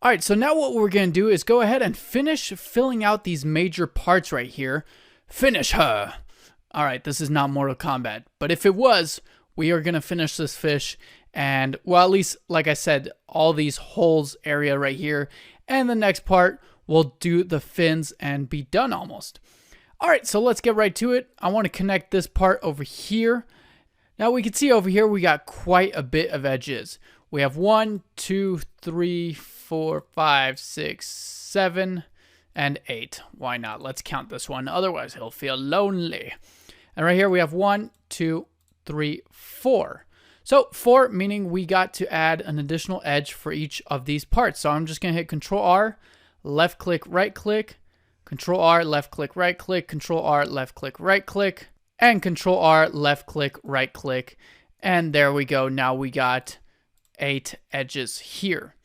All right, so now what we're going to do is go ahead and finish filling out these major parts right here. Finish her. All right, this is not Mortal Kombat, but if it was, we are going to finish this fish. And, well, at least, like I said, all these holes area right here. And the next part, we'll do the fins and be done almost. All right, so let's get right to it. I want to connect this part over here. Now, we can see over here, we got quite a bit of edges. We have 1, 2, 3, 4, 5, 6, 7, and 8. Why not? Let's count this one. Otherwise, he'll feel lonely. And right here, we have 1, 2, 3, 4. So 4 meaning we got to add an additional edge for each of these parts. So I'm just going to hit Control R, left click, right click, Control R, left click, right click, Control R, left click, right click, and Control R, left click, right click. And there we go. Now we got 8 edges here.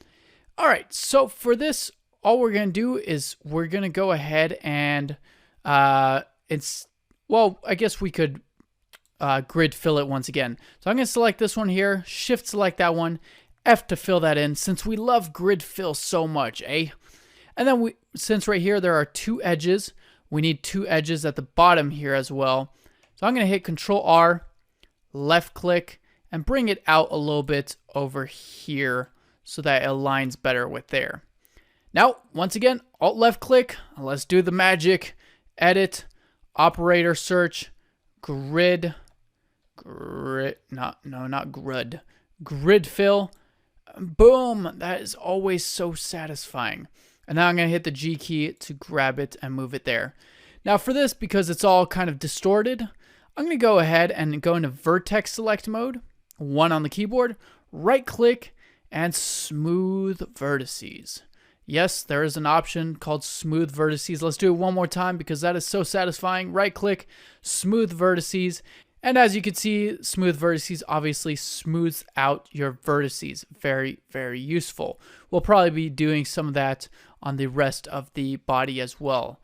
All right. So for this, all we're going to do is we're going to go ahead and I guess we could grid fill it once again. So I'm going to select this one here, shift select that one, F to fill that in, since we love grid fill so much, eh? And then since right here there are 2 edges, we need 2 edges at the bottom here as well. So I'm going to hit Control R, left click, and bring it out a little bit over here so that it aligns better with there. Now, once again, Alt left click, let's do the magic, edit, operator search, grid fill. Boom. That is always so satisfying. And now I'm going to hit the G key to grab it and move it there. Now for this, because it's all kind of distorted, I'm going to go ahead and go into vertex select mode, 1 on the keyboard, right click, and smooth vertices. Yes, there is an option called smooth vertices. Let's do it one more time because that is so satisfying. Right click, smooth vertices. And as you can see, smooth vertices obviously smooths out your vertices. Very, very useful. We'll probably be doing some of that on the rest of the body as well.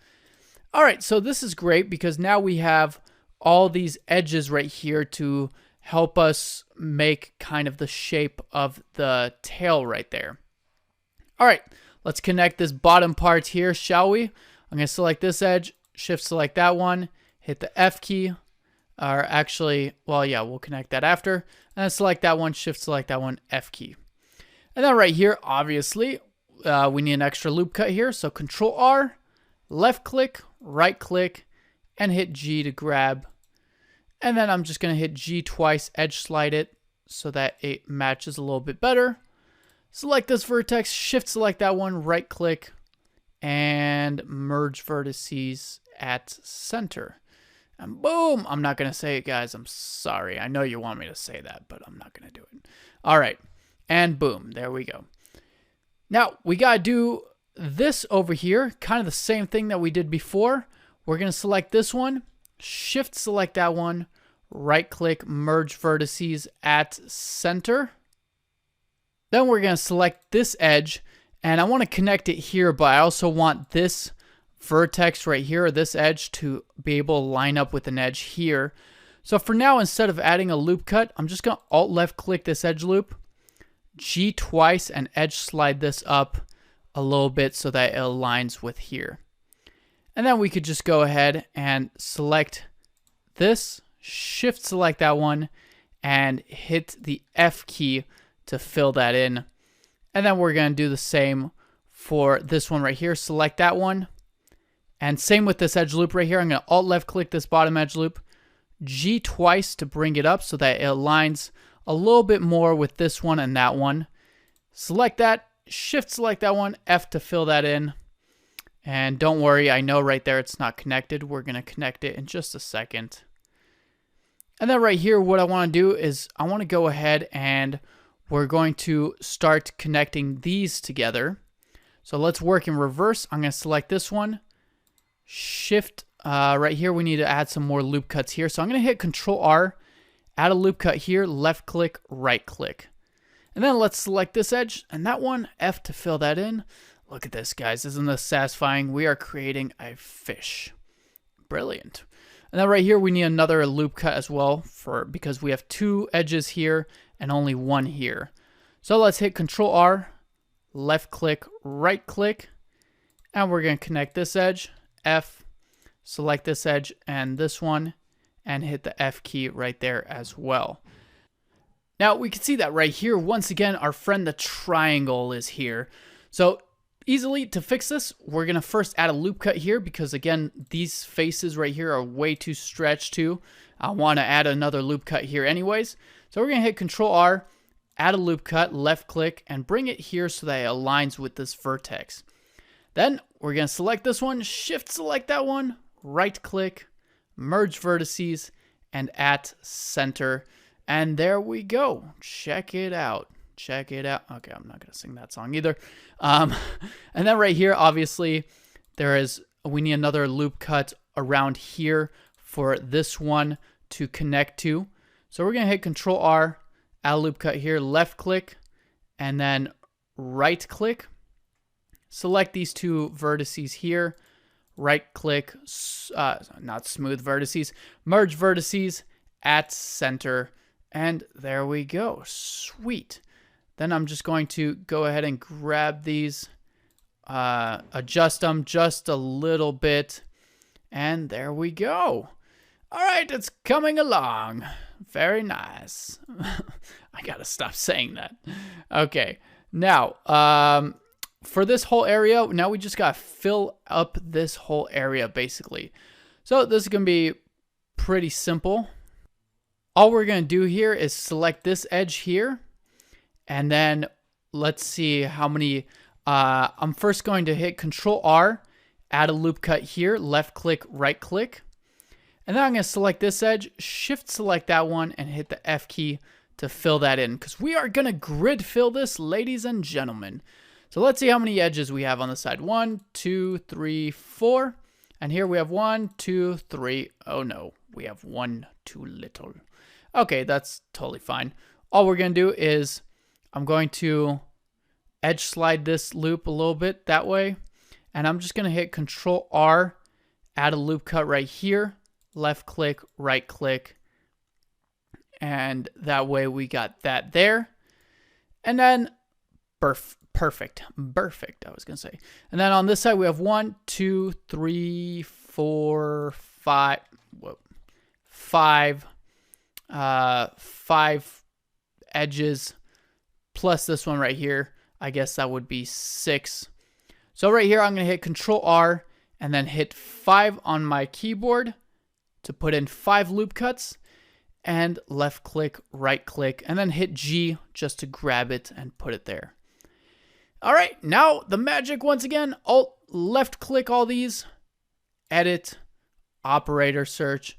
All right, so this is great because now we have all these edges right here to help us make kind of the shape of the tail right there. All right, let's connect this bottom part here, shall we? I'm going to select this edge, shift select that one, hit the F key. Or actually, well, yeah, we'll connect that after. And then select that one, shift select that one, F key. And then right here, obviously, we need an extra loop cut here. So Control R, left click, right click, and hit G to grab. And then I'm just going to hit G twice, edge slide it so that it matches a little bit better. Select this vertex, shift select that one, right click, and merge vertices at center. And boom, I'm not going to say it, guys. I'm sorry. I know you want me to say that, but I'm not going to do it. All right. And boom, there we go. Now, we got to do this over here, kind of the same thing that we did before. We're going to select this one, shift select that one, right click, merge vertices at center. Then we're going to select this edge, and I want to connect it here, but I also want this vertex right here, or this edge, to be able to line up with an edge here. So for now, instead of adding a loop cut, I'm just going to Alt left click this edge loop, G twice, and edge slide this up a little bit so that it aligns with here. And then we could just go ahead and select this, shift select that one, and hit the F key to fill that in. And then we're going to do the same for this one right here. Select that one. And same with this edge loop right here. I'm going to Alt left click this bottom edge loop, G twice to bring it up so that it aligns a little bit more with this one and that one. Select that, shift select that one, F to fill that in. And don't worry, I know right there it's not connected. We're going to connect it in just a second. And then right here, what I want to do is I want to go ahead and we're going to start connecting these together. So let's work in reverse. I'm going to select this one. Shift right here, we need to add some more loop cuts here. So I'm going to hit Control R, add a loop cut here, left click, right click. And then let's select this edge and that one, F to fill that in. Look at this, guys. Isn't this satisfying? We are creating a fish. Brilliant. And then right here, we need another loop cut as well because we have 2 edges here and only 1 here. So let's hit Control R, left click, right click, and we're going to connect this edge, F, select this edge and this one, and hit the F key right there as well. Now we can see that right here, once again, our friend the triangle is here. So easily to fix this, we're going to first add a loop cut here because again, these faces right here are way too stretched too. I want to add another loop cut here anyways. So we're going to hit Control R, add a loop cut, left click, and bring it here so that it aligns with this vertex. Then we're going to select this one, shift select that one, right click, merge vertices, and at center. And there we go. Check it out. Check it out. Okay, I'm not going to sing that song either. And then right here, obviously, we need another loop cut around here for this one to connect to. So we're going to hit Control R, add a loop cut here, left click, and then right click. Select these two vertices here, right click, not smooth vertices, merge vertices, at center, and there we go. Sweet. Then I'm just going to go ahead and grab these, adjust them just a little bit, and there we go. All right, it's coming along. Very nice. I gotta stop saying that. Okay, now, for this whole area, now we just gotta fill up this whole area, basically. So this is gonna be pretty simple. All we're gonna do here is select this edge here, and then let's see how many. I'm first going to hit Control R, add a loop cut here, left click, right click, and then I'm gonna select this edge, shift select that one, and hit the F key to fill that in, because we are gonna grid fill this, ladies and gentlemen. So let's see how many edges we have on the side. 1, 2, 3, 4, and here we have 1, 2, 3. Oh no, we have one too little. Okay, that's totally fine. All we're going to do is I'm going to edge slide this loop a little bit that way. And I'm just going to hit Control R, add a loop cut right here, left click, right click. And that way we got that there. And then perfect, I was going to say. And then on this side we have 1, 2, 3, 4, 5. Whoa, 5 edges plus this one right here. I guess that would be 6. So right here I'm going to hit Control R and then hit 5 on my keyboard to put in 5 loop cuts, and left click, right click, and then hit G just to grab it and put it there. All right, now the magic once again. Alt left click all these, edit, operator search,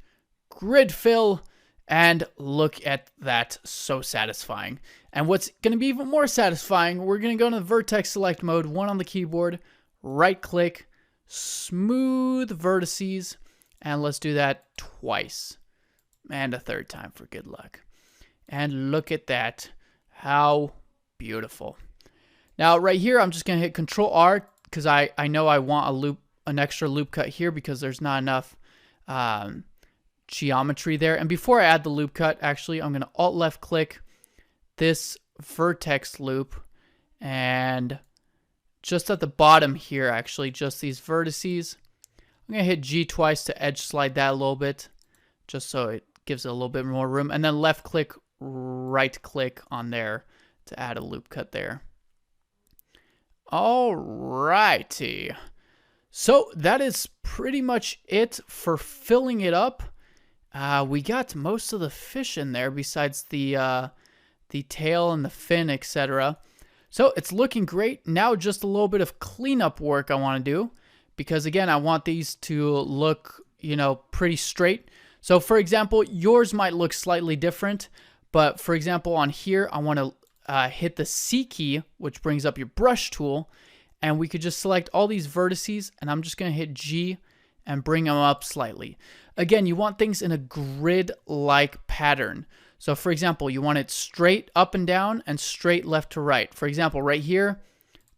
grid fill, and look at that, so satisfying. And what's going to be even more satisfying, we're going to go into the vertex select mode, 1 on the keyboard, right click, smooth vertices, and let's do that twice. And a third time for good luck. And look at that. How beautiful. Now right here, I'm just going to hit Control R because I know I want an extra loop cut here because there's not enough geometry there. And before I add the loop cut, actually, I'm going to Alt left click this vertex loop, and just at the bottom here, actually, just these vertices, I'm going to hit G twice to edge slide that a little bit, just so it gives it a little bit more room, and then left click, right click on there to add a loop cut there. All righty. So that is pretty much it for filling it up. We got most of the fish in there besides the tail and the fin, etc. So it's looking great. Now just a little bit of cleanup work I want to do, because again, I want these to look, pretty straight. So for example, yours might look slightly different, but for example, on here, I want to hit the C key, which brings up your brush tool, and we could just select all these vertices, and I'm just going to hit G and bring them up slightly. Again, you want things in a grid-like pattern. So for example, you want it straight up and down and straight left to right. For example, right here,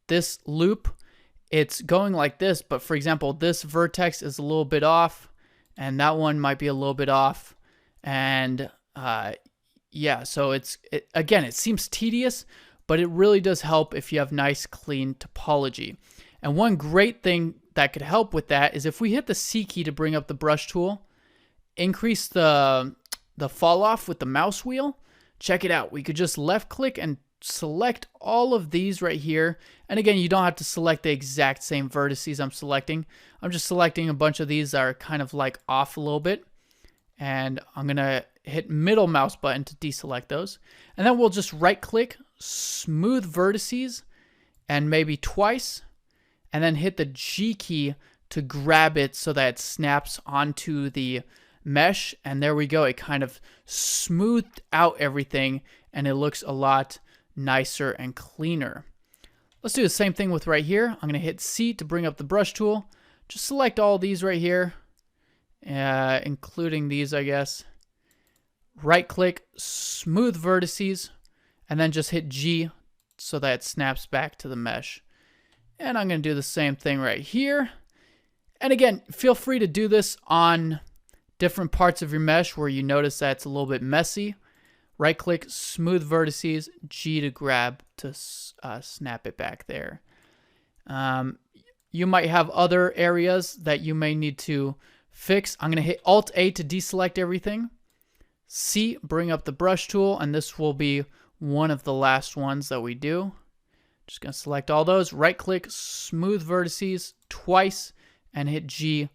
this loop, it's going like this, but for example, this vertex is a little bit off, and that one might be a little bit off. And yeah, so again, it seems tedious, but it really does help if you have nice, clean topology. And one great thing that could help with that is if we hit the C key to bring up the brush tool, increase the fall off with the mouse wheel. Check it out. We could just left click and select all of these right here. And again, you don't have to select the exact same vertices I'm selecting. I'm just selecting a bunch of these that are kind of like off a little bit. And I'm going to hit middle mouse button to deselect those. And then we'll just right click, smooth vertices, and maybe twice. And then hit the G key to grab it so that it snaps onto the mesh. And there we go. It kind of smoothed out everything and it looks a lot nicer and cleaner. Let's do the same thing with right here. I'm going to hit C to bring up the brush tool. Just select all these right here, including these, I guess. Right click, smooth vertices, and then just hit G so that it snaps back to the mesh. And I'm going to do the same thing right here. And again, feel free to do this on different parts of your mesh where you notice that it's a little bit messy. Right click, smooth vertices, G to grab to snap it back there. You might have other areas that you may need to fix. I'm going to hit Alt A to deselect everything. C, bring up the brush tool, and this will be one of the last ones that we do. Just going to select all those. Right click, smooth vertices twice, and hit G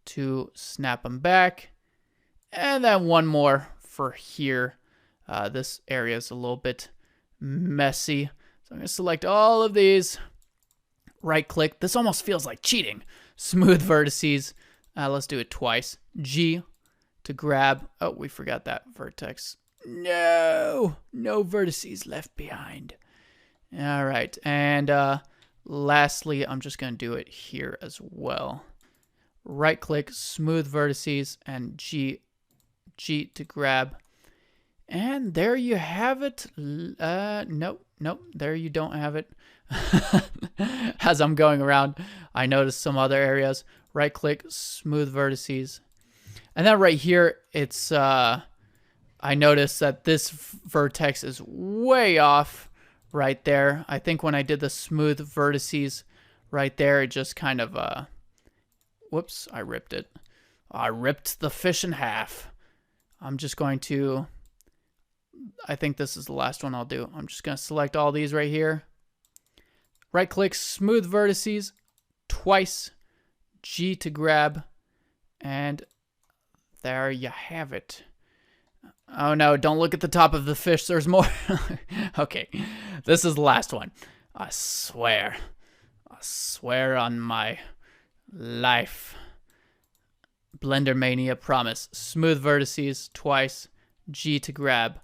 to snap them back. And then one more for here. This area is a little bit messy. So I'm going to select all of these. Right click. This almost feels like cheating. Smooth vertices. Let's do it twice. G to grab. Oh, we forgot that vertex. No vertices left behind. All right. And lastly, I'm just going to do it here as well. Right click, smooth vertices, and G to grab. And there you have it. Nope, there you don't have it. As I'm going around, I noticed some other areas. Right click, smooth vertices. And then right here, it's, I noticed that this vertex is way off right there. I think when I did the smooth vertices right there, it just kind of, whoops, I ripped it. I ripped the fish in half. I'm just going to, I think this is the last one I'll do. I'm just going to select all these right here. Right click, smooth vertices twice, G to grab, and there you have it. Oh no, don't look at the top of the fish, there's more. Okay, this is the last one. I swear on my life. Blender Mania, promise. Smooth vertices twice, G to grab.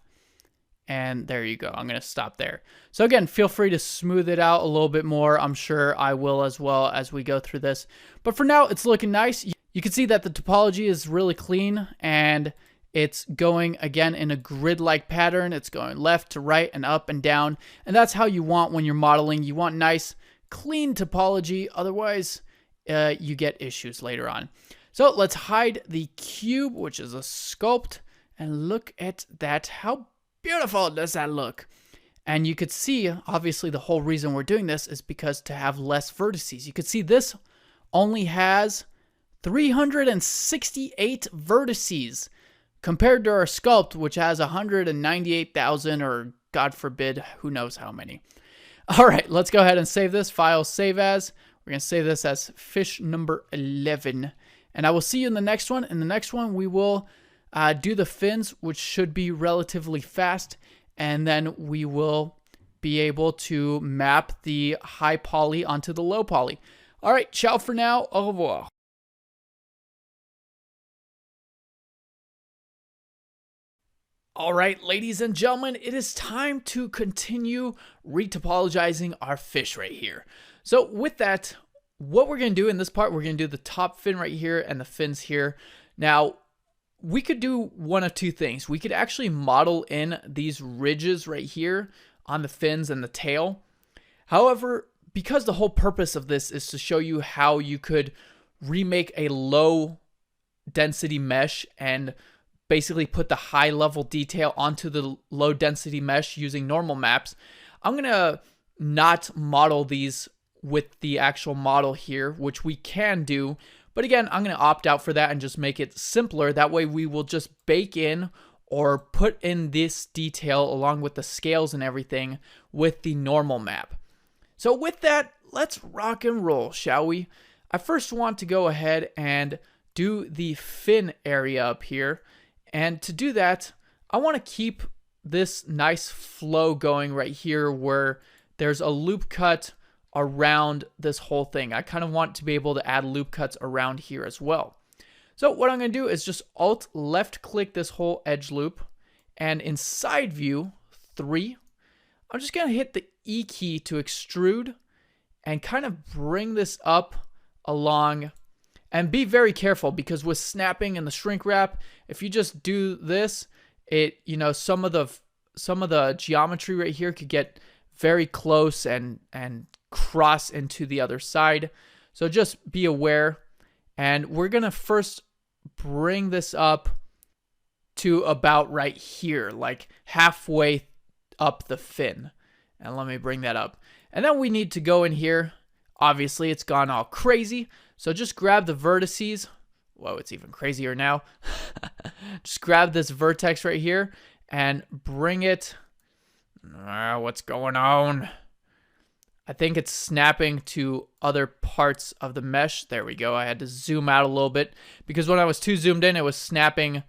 And there you go. I'm going to stop there. So again, feel free to smooth it out a little bit more. I'm sure I will as well as we go through this. But for now, it's looking nice. You can see that the topology is really clean and it's going again in a grid-like pattern. It's going left to right and up and down. And that's how you want when you're modeling. You want nice, clean topology. Otherwise, you get issues later on. So let's hide the cube, which is a sculpt. And look at that. How beautiful does that look? And you could see, obviously, the whole reason we're doing this is because to have less vertices. You could see this only has 368 vertices compared to our sculpt, which has 198,000 or, God forbid, who knows how many. All right, let's go ahead and save this. File, save as. We're going to save this as fish number 11. And I will see you in the next one. In the next one, we will do the fins, which should be relatively fast, and then we will be able to map the high poly onto the low poly. All right, ciao for now. Au revoir. All right, ladies and gentlemen, it is time to continue retopologizing our fish right here. So with that, what we're going to do in this part, we're going to do the top fin right here and the fins here. Now, we could do one of two things. We could actually model in these ridges right here on the fins and the tail. However, because the whole purpose of this is to show you how you could remake a low density mesh and basically put the high level detail onto the low density mesh using normal maps, I'm going to not model these with the actual model here, which we can do. But again, I'm going to opt out for that and just make it simpler. That way we will just bake in or put in this detail along with the scales and everything with the normal map. So with that, let's rock and roll, shall we? I first want to go ahead and do the fin area up here. And to do that, I want to keep this nice flow going right here where there's a loop cut around this whole thing. I kind of want to be able to add loop cuts around here as well. So what I'm going to do is just Alt left click this whole edge loop, and in side view 3, I'm just going to hit the E key to extrude and kind of bring this up along. And be very careful, because with snapping and the shrink wrap, if you just do this, some of the geometry right here could get very close and cross into the other side. So just be aware. And we're going to first bring this up to about right here, like halfway up the fin. And let me bring that up. And then we need to go in here. Obviously, it's gone all crazy. So just grab the vertices. Whoa, it's even crazier now. Just grab this vertex right here and bring it. What's going on? I think it's snapping to other parts of the mesh. There we go. I had to zoom out a little bit because when I was too zoomed in, it was snapping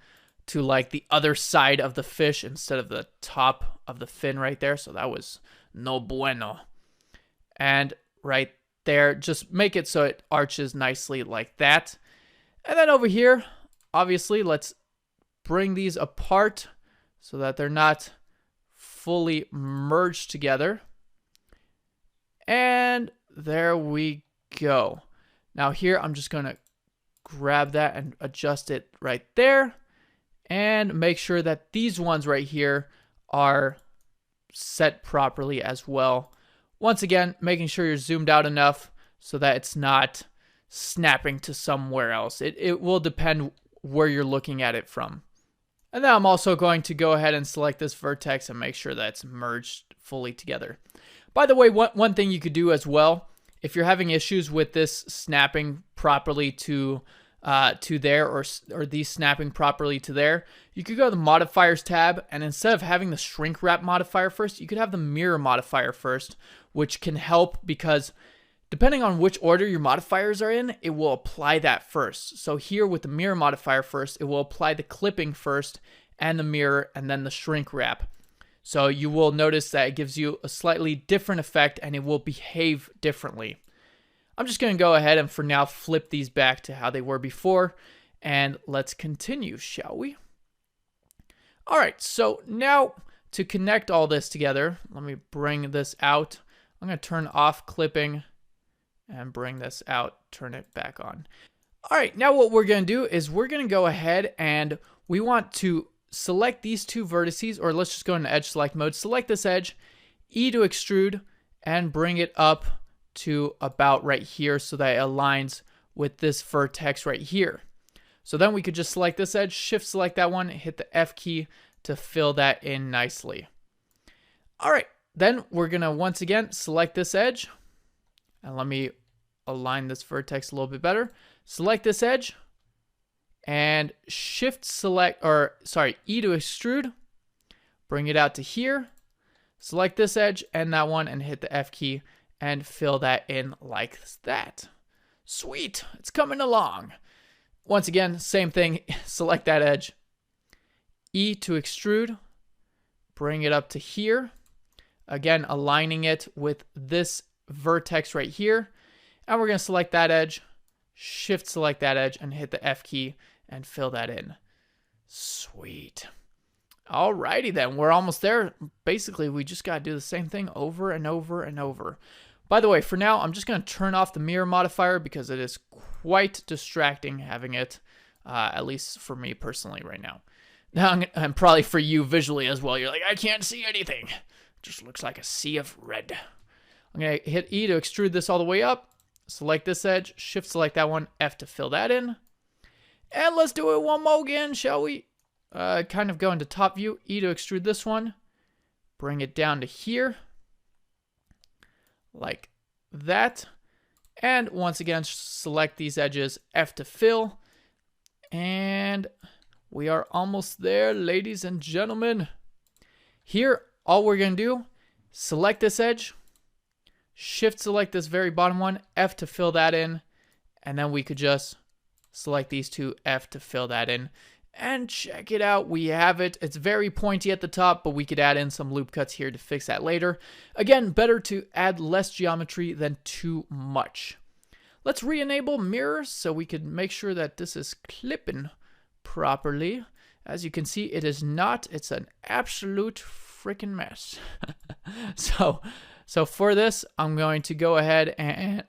to like the other side of the fish instead of the top of the fin right there. So that was no bueno. And right there, just make it so it arches nicely like that. And then over here, obviously, let's bring these apart so that they're not fully merged together. And there we go. Now here, I'm just going to grab that and adjust it right there. And make sure that these ones right here are set properly as well. Once again, making sure you're zoomed out enough so that it's not snapping to somewhere else. It will depend where you're looking at it from. And then I'm also going to go ahead and select this vertex and make sure that it's merged fully together. By the way, one thing you could do as well, if you're having issues with this snapping properly to there or these snapping properly to there, you could go to the modifiers tab, and instead of having the shrink wrap modifier first, you could have the mirror modifier first, which can help because depending on which order your modifiers are in, it will apply that first. So here with the mirror modifier first, it will apply the clipping first and the mirror and then the shrink wrap. So you will notice that it gives you a slightly different effect and it will behave differently. I'm just going to go ahead and for now flip these back to how they were before, and let's continue, shall we? All right, so now to connect all this together, let me bring this out. I'm going to turn off clipping and bring this out, turn it back on. All right, now what we're going to do is we're going to go ahead and we want to select these two vertices, or let's just go into edge select mode. Select this edge, E to extrude, and bring it up to about right here so that it aligns with this vertex right here. So then we could just select this edge, shift select that one, hit the F key to fill that in nicely. All right, then we're going to once again select this edge, and let me align this vertex a little bit better. Select this edge and shift select, or sorry, E to extrude, bring it out to here, select this edge and that one and hit the F key and fill that in like that. Sweet, it's coming along. Once again, same thing, select that edge, E to extrude, bring it up to here, again aligning it with this vertex right here, and we're going to select that edge, shift select that edge and hit the F key and fill that in. Sweet. Alrighty then, we're almost there. Basically, we just got to do the same thing over and over and over. By the way, for now, I'm just going to turn off the mirror modifier because it is quite distracting having it, at least for me personally right now. Now, and probably for you visually as well. You're like, I can't see anything. It just looks like a sea of red. I'm going to hit E to extrude this all the way up. Select this edge, shift select that one, F to fill that in. And let's do it one more again, shall we? Kind of go into top view, E to extrude this one. Bring it down to here. like that. And once again, select these edges, F to fill. And we are almost there, ladies and gentlemen. Here, all we're going to do, select this edge, shift select this very bottom one, F to fill that in, and then we could just select these two, F to fill that in. And check it out, we have it. It's very pointy at the top, but we could add in some loop cuts here to fix that later. Again, better to add less geometry than too much. Let's re-enable mirror so we can make sure that this is clipping properly. As you can see, it is not. It's an absolute freaking mess. So for this, I'm going to go ahead and...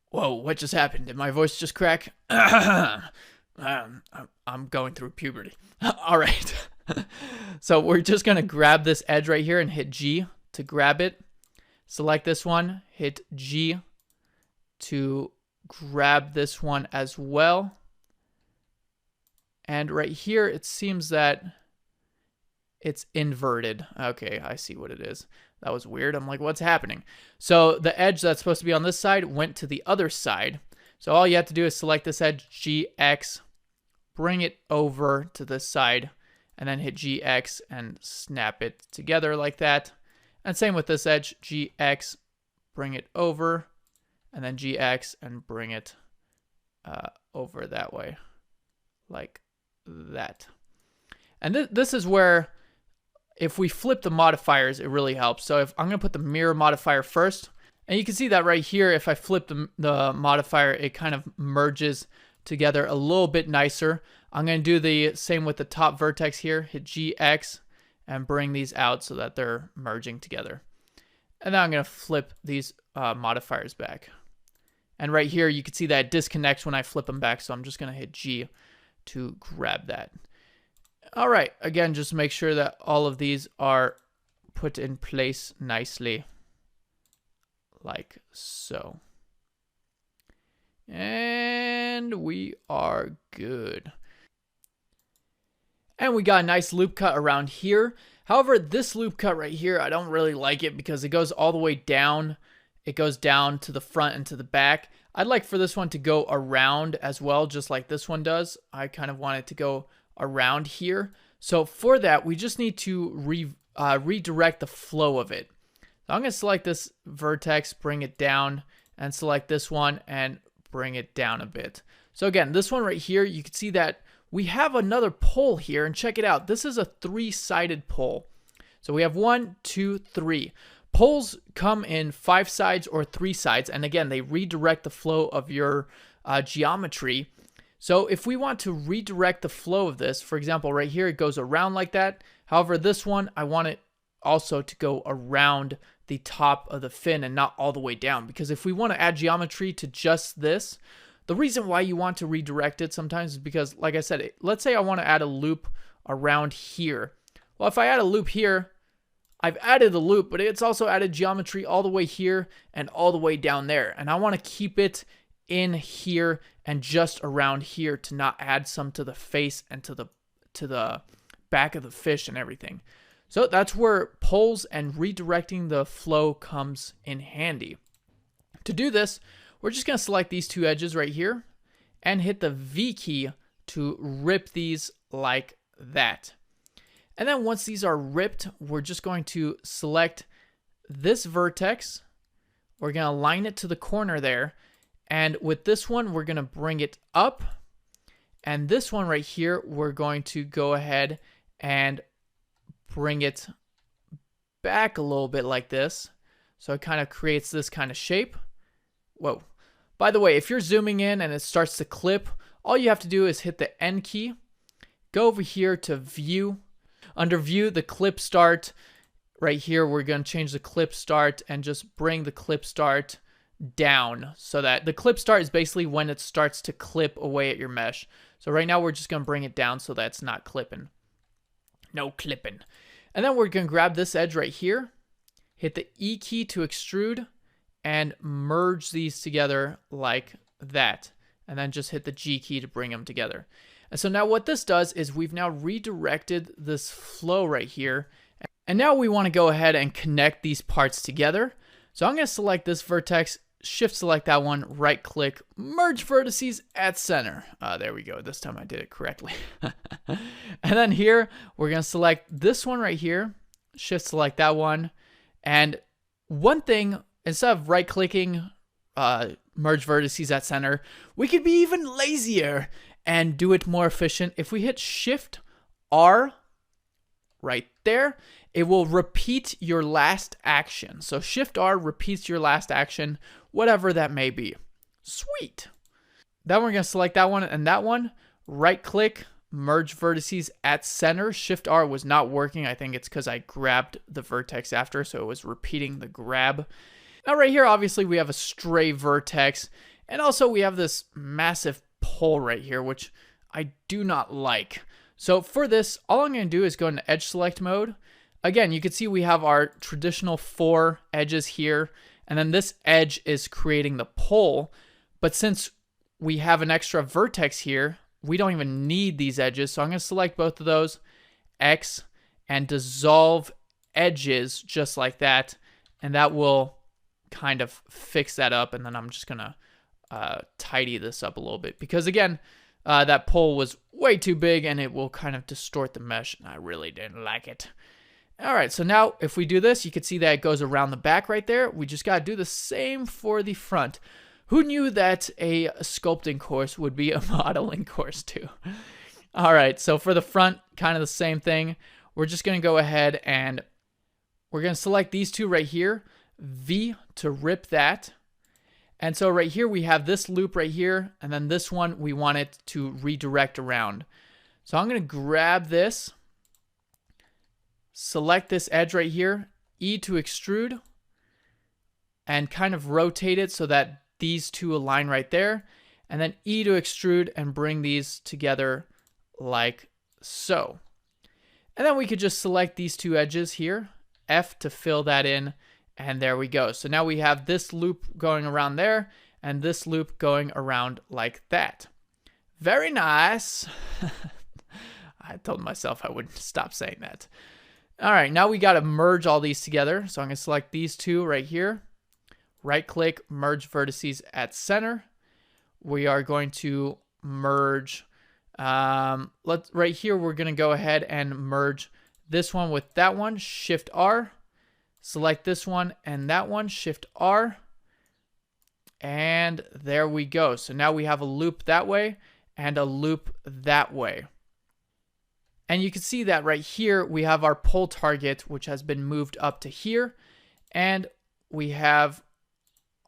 Whoa, what just happened? Did my voice just crack? I'm going through puberty. All right. So we're just going to grab this edge right here and hit G to grab it. Select this one, hit G to grab this one as well. And right here, it seems that it's inverted. Okay, I see what it is. That was weird. I'm like, what's happening? So the edge that's supposed to be on this side went to the other side. So all you have to do is select this edge, GX, bring it over to this side, and then hit GX and snap it together like that. And same with this edge, GX, bring it over, and then GX and bring it over that way, like that. And this is where, if we flip the modifiers, it really helps. So if I'm going to put the mirror modifier first, and you can see that right here, if I flip the modifier, it kind of merges together a little bit nicer. I'm going to do the same with the top vertex here, hit GX, and bring these out so that they're merging together. And then I'm going to flip these modifiers back. And right here, you can see that it disconnects when I flip them back, so I'm just going to hit G to grab that. All right, again, just make sure that all of these are put in place nicely, like so. And we are good. And we got a nice loop cut around here. However, this loop cut right here, I don't really like it because it goes all the way down. It goes down to the front and to the back. I'd like for this one to go around as well, just like this one does. I kind of want it to go around here. So for that, we just need to redirect the flow of it. So I'm going to select this vertex, bring it down, and select this one and bring it down a bit. So again, this one right here, you can see that we have another pole here, and check it out. This is a three-sided pole. So we have 1, 2, 3. Poles come in 5 sides or 3 sides, and again, they redirect the flow of your geometry. So if we want to redirect the flow of this, for example, right here, it goes around like that. However, this one, I want it also to go around the top of the fin and not all the way down. Because if we want to add geometry to just this, the reason why you want to redirect it sometimes is because, like I said, let's say I want to add a loop around here. Well, if I add a loop here, I've added the loop, but it's also added geometry all the way here and all the way down there. And I want to keep it in here and just around here to not add some to the face and to the back of the fish and everything. So that's where poles and redirecting the flow comes in handy. To do this, we're just going to select these two edges right here and hit the V key to rip these like that. And then once these are ripped, we're just going to select this vertex. We're going to line it to the corner there. And with this one, we're going to bring it up. And this one right here, we're going to go ahead and bring it back a little bit like this. So it kind of creates this kind of shape. Whoa. By the way, if you're zooming in and it starts to clip, all you have to do is hit the N key. Go over here to View. Under View, the clip start. Right here, we're going to change the clip start and just bring the clip start down, so that the clip start is basically when it starts to clip away at your mesh. So right now we're just going to bring it down so that it's not clipping. No clipping. And then we're going to grab this edge right here, hit the E key to extrude, and merge these together like that. And then just hit the G key to bring them together. And so now what this does is we've now redirected this flow right here. And now we want to go ahead and connect these parts together. So I'm going to select this vertex, shift select that one, right click, merge vertices at center. There we go. This time I did it correctly. And then here, we're going to select this one right here, shift select that one. And one thing, instead of right clicking, merge vertices at center, we could be even lazier and do it more efficient. If we hit Shift R right there, it will repeat your last action. So Shift R repeats your last action, whatever that may be. Sweet. Then we're going to select that one and that one, right click, merge vertices at center. Shift R was not working. I think it's because I grabbed the vertex after, so it was repeating the grab. Now right here, obviously we have a stray vertex, and also we have this massive pole right here, which I do not like. So for this, all I'm going to do is go into edge select mode. Again, you can see we have our traditional 4 edges here, and then this edge is creating the pole. But since we have an extra vertex here, we don't even need these edges. So I'm going to select both of those, X, and dissolve edges just like that. And that will kind of fix that up. And then I'm just going to tidy this up a little bit, because again, that pole was way too big and it will kind of distort the mesh, and I really didn't like it. All right, so now if we do this, you can see that it goes around the back right there. We just got to do the same for the front. Who knew that a sculpting course would be a modeling course too? All right, so for the front, kind of the same thing. We're just going to go ahead and we're going to select these two right here, V to rip that. And so right here, we have this loop right here, and then this one, we want it to redirect around. So I'm going to grab this, select this edge right here, E to extrude, and kind of rotate it so that these two align right there, and then E to extrude and bring these together like so. And then we could just select these two edges here, F to fill that in, and there we go. So now we have this loop going around there and this loop going around like that. Very nice. I told myself I wouldn't stop saying that. All right, now we got to merge all these together. So I'm going to select these two right here. Right click, merge vertices at center. We are going to merge, right here, we're going to go ahead and merge this one with that one. Shift R. Select this one and that one, Shift R, and there we go. So now we have a loop that way and a loop that way. And you can see that right here, we have our pole target, which has been moved up to here, and we have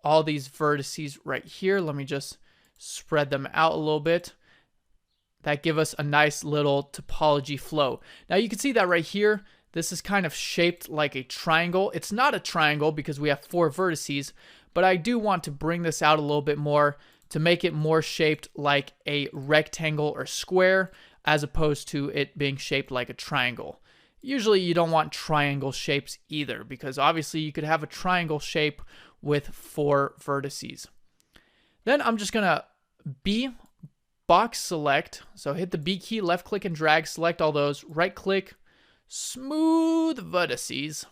all these vertices right here. Let me just spread them out a little bit. That give us a nice little topology flow. Now you can see that right here, this is kind of shaped like a triangle. It's not a triangle because we have 4 vertices, but I do want to bring this out a little bit more to make it more shaped like a rectangle or square, as opposed to it being shaped like a triangle. Usually you don't want triangle shapes either, because obviously you could have a triangle shape with 4 vertices. Then I'm just gonna B box select. So hit the B key, left click and drag, select all those, right click, smooth vertices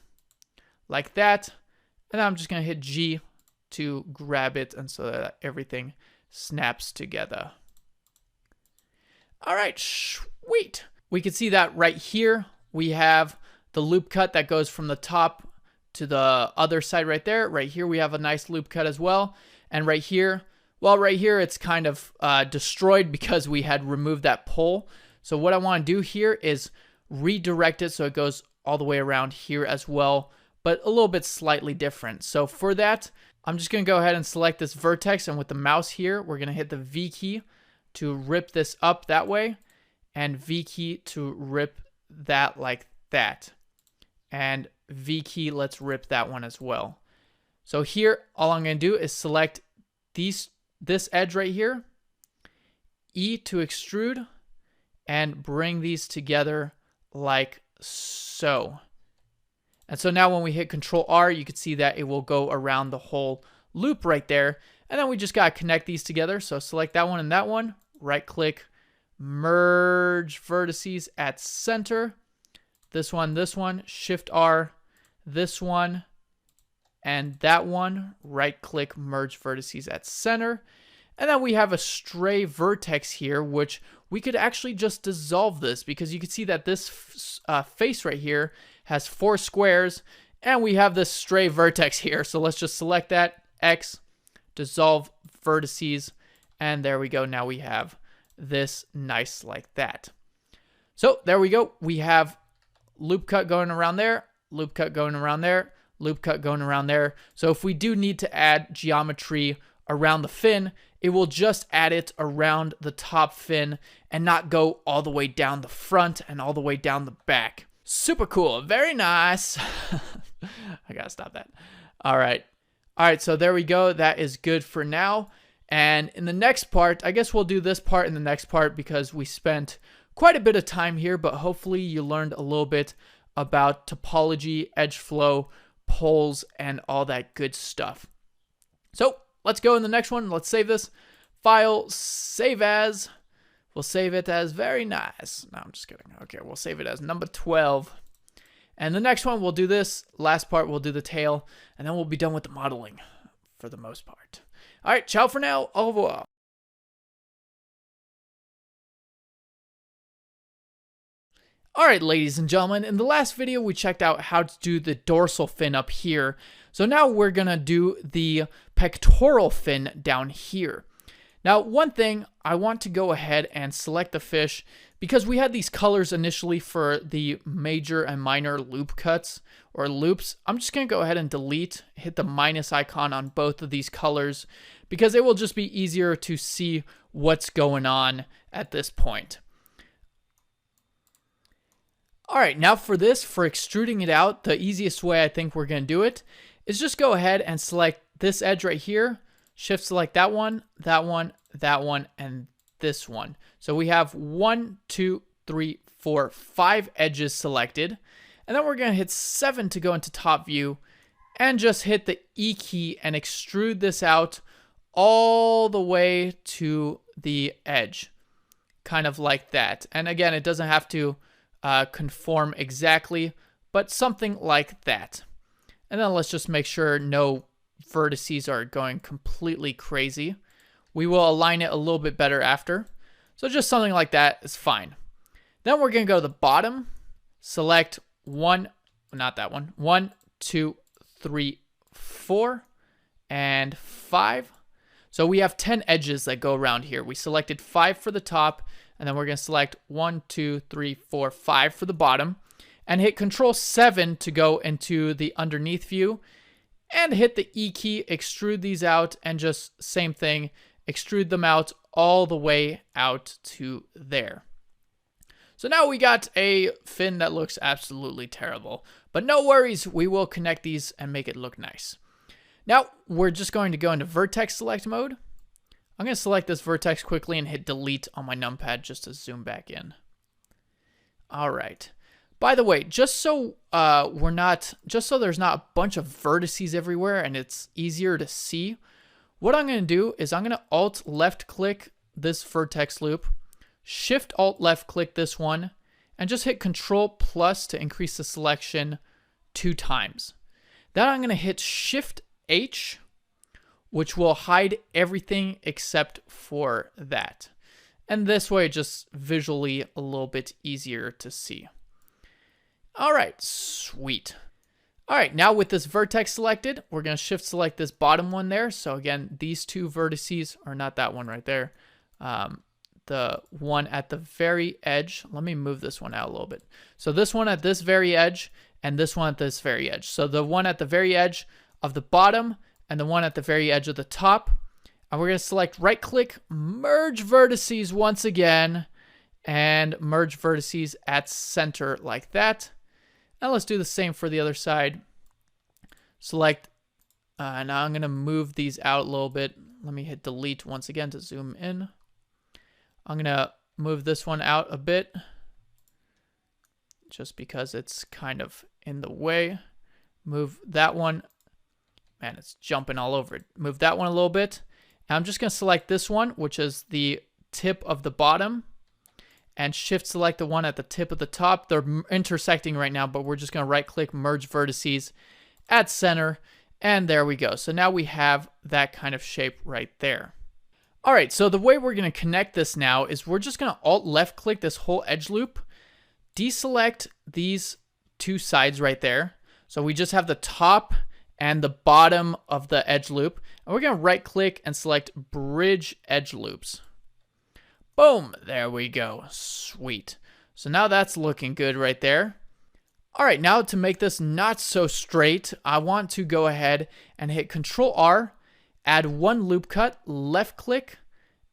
like that, and I'm just gonna hit G to grab it, and so that everything snaps together. All right, sweet. We can see that right here we have the loop cut that goes from the top to the other side right there. Right here we have a nice loop cut as well, and right here, well, right here it's kind of destroyed because we had removed that pole. So what I want to do here is redirect it so it goes all the way around here as well, but a little bit slightly different. So for that, I'm just going to go ahead and select this vertex, and with the mouse here, we're going to hit the V key to rip this up that way, and V key to rip that like that, and V key, let's rip that one as well. So here, all I'm going to do is select this edge right here, E to extrude, and bring these together like so. And so now when we hit Control R, you can see that it will go around the whole loop right there. And then we just got to connect these together. So select that one and that one, right click, merge vertices at center. This one, Shift R, this one, and that one. Right click, merge vertices at center. And then we have a stray vertex here, which we could actually just dissolve this, because you can see that this face right here has 4 squares, and we have this stray vertex here. So let's just select that, X, dissolve vertices, and there we go. Now we have this nice like that. So there we go. We have loop cut going around there, loop cut going around there, loop cut going around there. So if we do need to add geometry around the fin, it will just add it around the top fin and not go all the way down the front and all the way down the back. Super cool. Very nice. I gotta stop that. All right. All right, so there we go. That is good for now. And in the next part, I guess we'll do this part in the next part because we spent quite a bit of time here, but hopefully you learned a little bit about topology, edge flow, poles, and all that good stuff. So let's go in the next one. Let's save this. File, save as. We'll save it as very nice. No, I'm just kidding. Okay, we'll save it as number 12. And the next one, we'll do this. Last part, we'll do the tail. And then we'll be done with the modeling for the most part. All right, ciao for now. Au revoir. All right, ladies and gentlemen, in the last video, we checked out how to do the dorsal fin up here. So now we're gonna do the pectoral fin down here. Now, one thing, I want to go ahead and select the fish because we had these colors initially for the major and minor loop cuts or loops. I'm just gonna go ahead and delete, hit the minus icon on both of these colors because it will just be easier to see what's going on at this point. All right, now for this, for extruding it out, the easiest way I think we're gonna do it is just go ahead and select this edge right here, shift select that one, that one, that one, and this one. So we have 1, 2, 3, 4, 5 edges selected. And then we're gonna hit 7 to go into top view and just hit the E key and extrude this out all the way to the edge, kind of like that. And again, it doesn't have to conform exactly, but something like that. And then let's just make sure no vertices are going completely crazy. We will align it a little bit better after. So just something like that is fine. Then we're going to go to the bottom, select 1, not that one, 1, 2, 3, 4, and 5. So we have 10 edges that go around here. We selected 5 for the top, and then we're going to select 1, 2, 3, 4, 5 for the bottom, and hit Control 7 to go into the underneath view, and hit the E key, extrude these out, and just same thing, extrude them out all the way out to there. So now we got a fin that looks absolutely terrible, but no worries, we will connect these and make it look nice. Now we're just going to go into vertex select mode. I'm going to select this vertex quickly and hit delete on my numpad just to zoom back in. All right. By the way, just so there's not a bunch of vertices everywhere and it's easier to see, what I'm going to do is I'm going to Alt left click this vertex loop, Shift Alt left click this one, and just hit Control plus to increase the selection 2 times. Then I'm going to hit Shift H, which will hide everything except for that. And this way, just visually a little bit easier to see. All right, sweet. All right, now with this vertex selected, we're going to shift select this bottom one there. So again, these 2 vertices, or not that one right there, the one at the very edge. Let me move this one out a little bit. So this one at this very edge and this one at this very edge. So the one at the very edge of the bottom and the one at the very edge of the top. And we're going to select right click, merge vertices once again, and merge vertices at center like that. Now let's do the same for the other side. Select, now I'm going to move these out a little bit. Let me hit delete once again to zoom in. I'm going to move this one out a bit just because it's kind of in the way. Move that one. Man, it's jumping all over it. Move that one a little bit. And I'm just going to select this one, which is the tip of the bottom, and shift select the one at the tip of the top. They're intersecting right now, but we're just going to right click, merge vertices at center, And there we go. So now we have that kind of shape right there. All right, so the way we're going to connect this now is we're just going to alt left click this whole edge loop, deselect these two sides right there. So we just have the top and the bottom of the edge loop. And we're going to right click and select bridge edge loops. Boom, there we go. Sweet. So now that's looking good right there. All right, now to make this not so straight, I want to go ahead and hit Control R, add one loop cut, left click,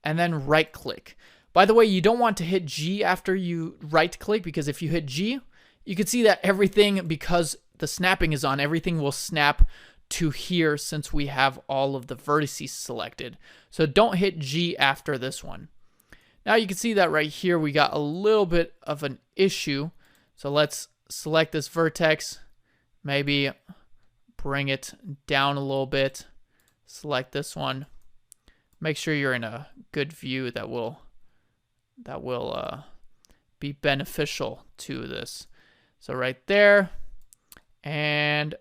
and then right click. By the way, you don't want to hit G after you right click, because if you hit G, you can see that everything, because the snapping is on, everything will snap to here since we have all of the vertices selected. So don't hit G after this one. Now you can see that right here we got a little bit of an issue. So let's select this vertex, maybe bring it down a little bit, select this one, make sure you're in a good view that will be beneficial to this. So right there, and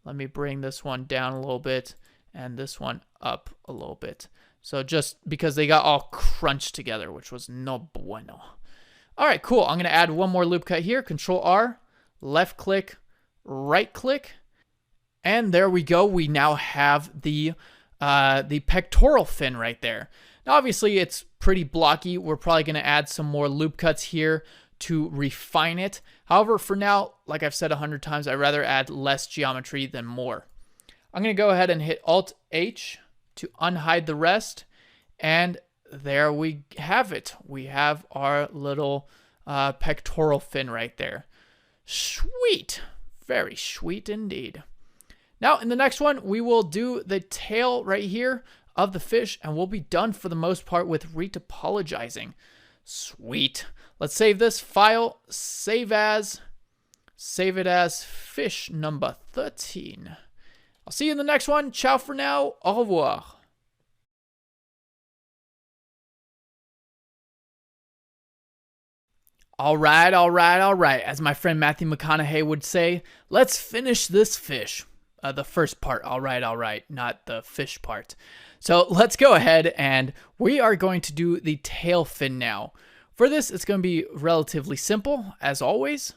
let me bring this one down a little bit and this one up a little bit. So just because they got all crunched together, which was no bueno. All right, cool. I'm going to add one more loop cut here. Control R, left click, right click. And there we go. We now have the pectoral fin right there. Now, obviously, it's pretty blocky. We're probably going to add some more loop cuts here to refine it. However, for now, like I've said 100 times, I'd rather add less geometry than more. I'm going to go ahead and hit Alt-H to unhide the rest. And there we have it. We have our little pectoral fin right there. Sweet. Very sweet indeed. Now, in the next one, we will do the tail right here of the fish, and we'll be done for the most part with retopologizing. Sweet. Let's save this file. Save it as fish number 13. I'll see you in the next one. Ciao for now. Au revoir. All right. As my friend Matthew McConaughey would say, let's finish this fish. The first part, all right, not the fish part. So let's go ahead and we are going to do the tail fin now. For this, it's going to be relatively simple, as always.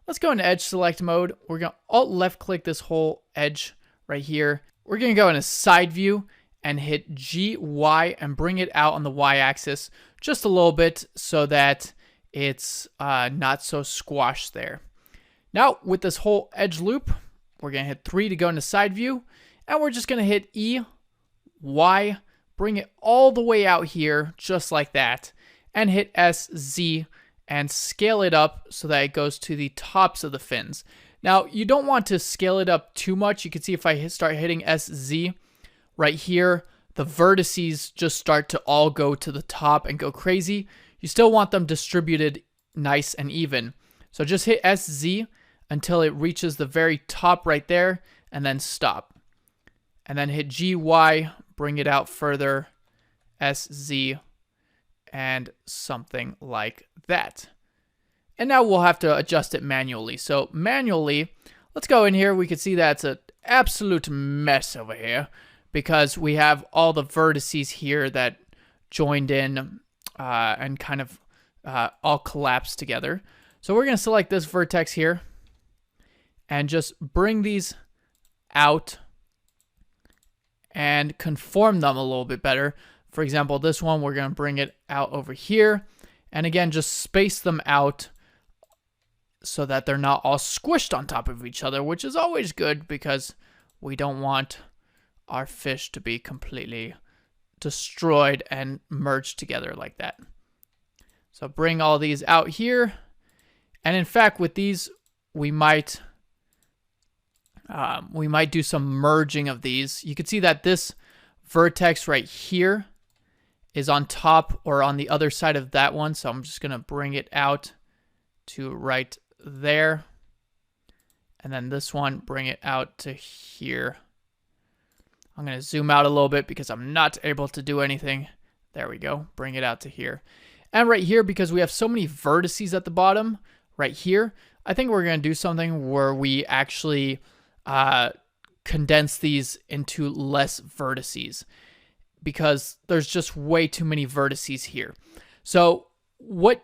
Let's go into edge select mode. We're going to alt left click this whole edge right here. We're going to go into side view and hit G, Y, and bring it out on the Y axis just a little bit so that it's not so squashed there. Now, with this whole edge loop, we're going to hit 3 to go into side view, and we're just going to hit E, Y, bring it all the way out here, just like that, and hit S, Z, and scale it up so that it goes to the tops of the fins. Now, you don't want to scale it up too much. You can see if I start hitting S, Z right here, the vertices just start to all go to the top and go crazy. You still want them distributed nice and even. So just hit SZ until it reaches the very top right there, and then stop. And then hit GY, bring it out further, SZ, and something like that. And now we'll have to adjust it manually. So manually, let's go in here. We can see that it's an absolute mess over here because we have all the vertices here that joined in and kind of all collapsed together. So we're going to select this vertex here and just bring these out and conform them a little bit better. For example, this one, we're going to bring it out over here. And again, just space them out so that they're not all squished on top of each other, which is always good because we don't want our fish to be completely destroyed and merged together like that. So bring all these out here. And in fact, with these, we might do some merging of these. You can see that this vertex right here is on top or on the other side of that one. So I'm just going to bring it out to right there. And then this one, bring it out to here. I'm going to zoom out a little bit because I'm not able to do anything. There we go. Bring it out to here. And right here, because we have so many vertices at the bottom, right here, I think we're going to do something where we actually condense these into less vertices because there's just way too many vertices here. So what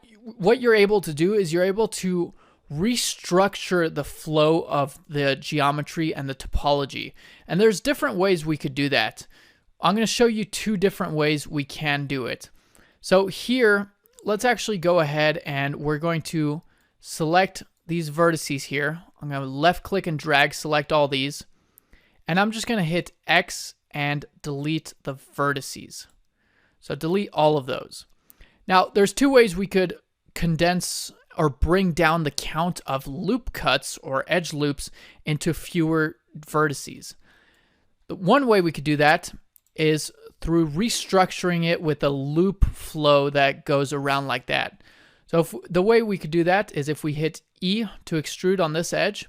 you're able to do is you're able to restructure the flow of the geometry and the topology. And there's different ways we could do that. I'm going to show you two different ways we can do it. So here, let's actually go ahead and we're going to select these vertices here. I'm going to left click and drag, select all these. And I'm just going to hit X and delete the vertices. So delete all of those. Now, there's two ways we could condense or bring down the count of loop cuts or edge loops into fewer vertices. The one way we could do that is through restructuring it with a loop flow that goes around like that. So the way we could do that is if we hit E to extrude on this edge.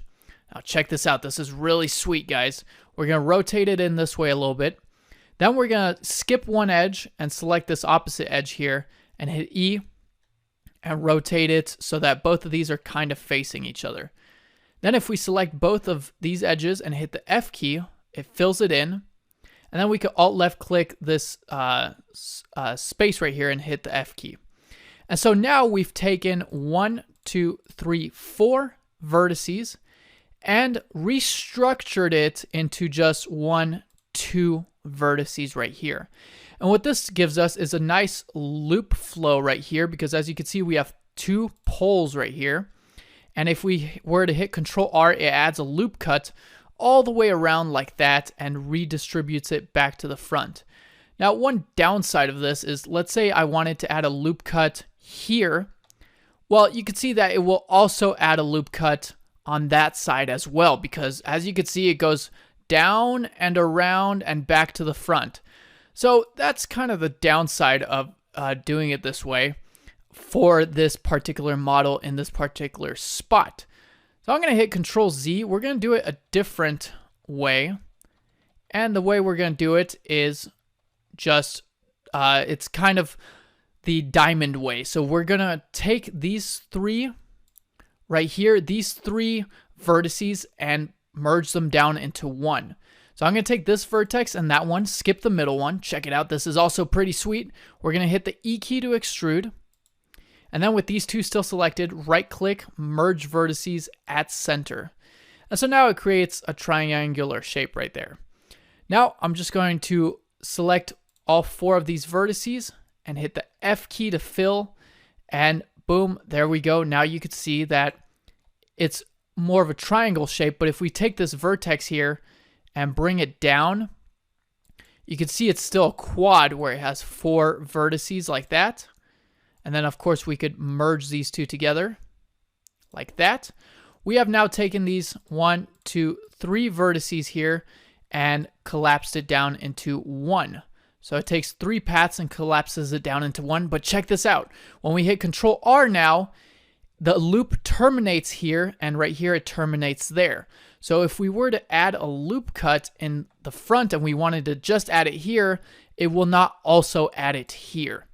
Now check this out. This is really sweet, guys. We're going to rotate it in this way a little bit. Then we're going to skip one edge and select this opposite edge here and hit E and rotate it so that both of these are kind of facing each other. Then if we select both of these edges and hit the F key, it fills it in. And then we could alt left click this space right here and hit the F key. And so now we've taken 1, 2, 3, 4 vertices and restructured it into just 1, 2 vertices right here. And what this gives us is a nice loop flow right here, because as you can see, we have 2 poles right here. And if we were to hit Control R, it adds a loop cut all the way around like that and redistributes it back to the front. Now, one downside of this is, let's say I wanted to add a loop cut here. Well, you can see that it will also add a loop cut on that side as well, because as you can see, it goes down and around and back to the front. So that's kind of the downside of doing it this way for this particular model in this particular spot. So I'm going to hit Control Z. We're going to do it a different way. And the way we're going to do it is just, it's kind of the diamond way. So we're going to take these 3 right here, these 3 vertices, and merge them down into one. So I'm going to take this vertex and that one, skip the middle one. Check it out. This is also pretty sweet. We're going to hit the E key to extrude. And then with these 2 still selected, right click, merge vertices at center. And so now it creates a triangular shape right there. Now I'm just going to select all 4 of these vertices and hit the F key to fill. And boom, there we go. Now you can see that it's more of a triangle shape. But if we take this vertex here and bring it down, you can see it's still a quad where it has 4 vertices like that. And then, of course, we could merge these 2 together like that. We have now taken these 1, 2, 3 vertices here and collapsed it down into 1. So it takes 3 paths and collapses it down into 1. But check this out. When we hit Control R now, the loop terminates here, and right here it terminates there. So if we were to add a loop cut in the front and we wanted to just add it here, it will not also add it here.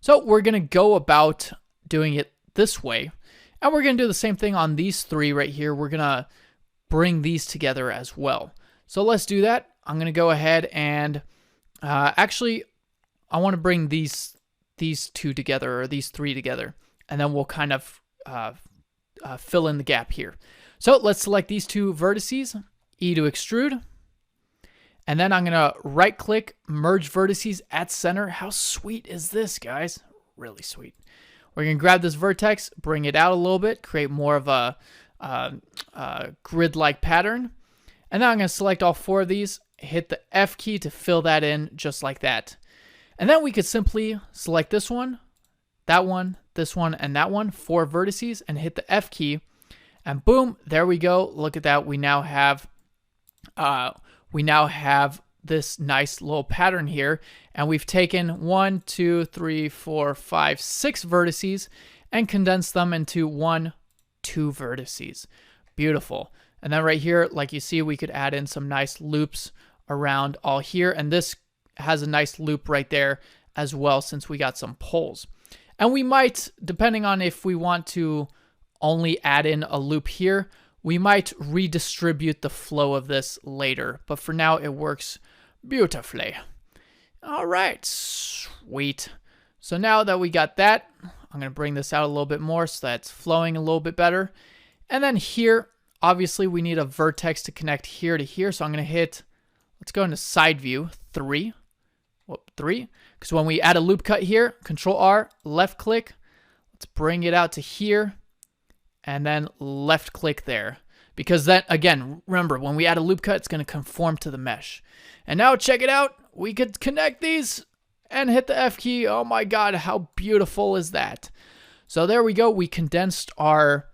So we're going to go about doing it this way. And we're going to do the same thing on these 3 right here. We're going to bring these together as well. So let's do that. I'm going to go ahead and actually, I want to bring these 2 together, or these 3 together. And then we'll kind of fill in the gap here. So let's select these 2 vertices, E to extrude. And then I'm going to right click, merge vertices at center. How sweet is this, guys? Really sweet. We're going to grab this vertex, bring it out a little bit, create more of a grid-like pattern. And then I'm going to select all 4 of these, hit the F key to fill that in just like that. And then we could simply select this one, this one, and that one, 4 vertices, and hit the F key. And boom, there we go. Look at that. We now have this nice little pattern here, and we've taken 1, 2, 3, 4, 5, 6 vertices and condensed them into 1, 2 vertices. Beautiful. And then right here, like you see, we could add in some nice loops around all here, and this has a nice loop right there as well, since we got some poles. And we might, depending on if we want to only add in a loop here, We might redistribute the flow of this later, but for now it works beautifully. All right, sweet. So now that we got that, I'm going to bring this out a little bit more so that it's flowing a little bit better. And then here, obviously we need a vertex to connect here to here. So I'm going to hit, let's go into side view, 3. Whoop, 3. Because when we add a loop cut here, Control R, left click. Let's bring it out to here. And then left click there. Because then, again, remember, when we add a loop cut, it's going to conform to the mesh. And now check it out. We could connect these and hit the F key. Oh my God, how beautiful is that? So there we go. We condensed our,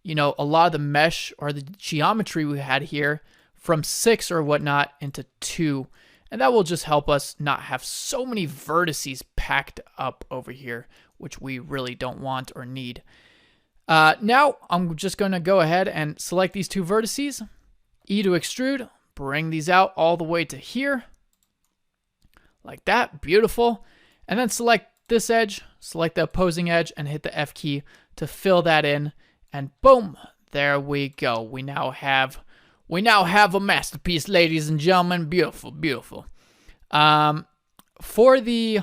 a lot of the mesh or the geometry we had here from 6 or whatnot into 2. And that will just help us not have so many vertices packed up over here, which we really don't want or need. Now I'm just going to go ahead and select these 2 vertices, E to extrude, bring these out all the way to here, like that, beautiful. And then select this edge, select the opposing edge, and hit the F key to fill that in, and boom, there we go. We now have a masterpiece, ladies and gentlemen. Beautiful, beautiful. For the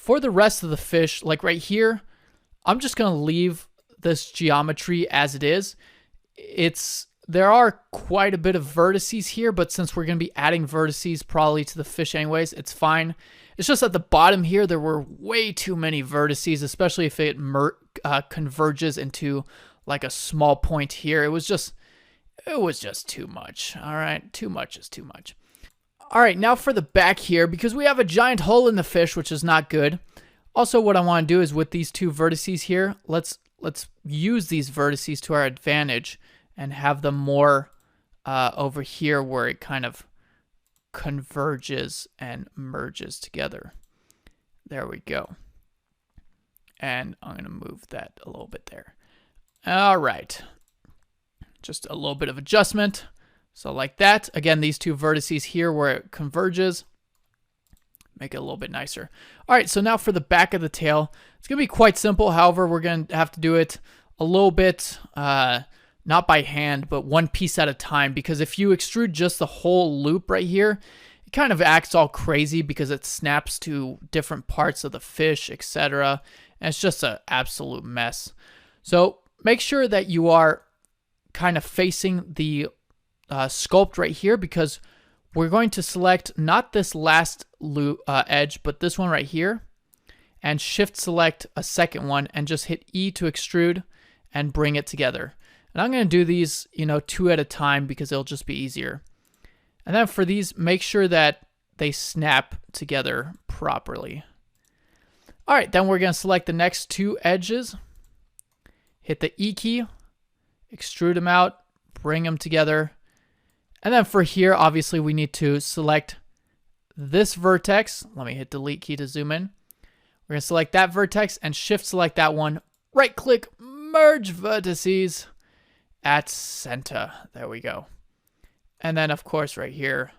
rest of the fish, like right here, I'm just going to leave this geometry as it is. There are quite a bit of vertices here, but since we're going to be adding vertices probably to the fish anyways, it's fine. It's just at the bottom here, there were way too many vertices, especially if it converges into like a small point here. It was just too much. All right, too much is too much. All right, now for the back here, because we have a giant hole in the fish, which is not good. Also, what I want to do is with these 2 vertices here, let's use these vertices to our advantage and have them more over here where it kind of converges and merges together. There we go. And I'm going to move that a little bit there. All right. Just a little bit of adjustment. So like that. Again, these 2 vertices here where it converges. Make it a little bit nicer. All right, so now for the back of the tail. It's going to be quite simple. However, we're going to have to do it a little bit, not by hand, but one piece at a time. Because if you extrude just the whole loop right here, it kind of acts all crazy because it snaps to different parts of the fish, etc. And it's just an absolute mess. So make sure that you are kind of facing the sculpt right here, because we're going to select not this last loop, edge, but this one right here, and shift select a second one and just hit E to extrude and bring it together. And I'm going to do these, 2 at a time because it'll just be easier. And then for these, make sure that they snap together properly. All right, then we're going to select the next 2 edges, hit the E key, extrude them out, bring them together. And then for here, obviously, we need to select this vertex. Let me hit delete key to zoom in. We're going to select that vertex and shift select that one. Right click, merge vertices at center. There we go. And then, of course, right here,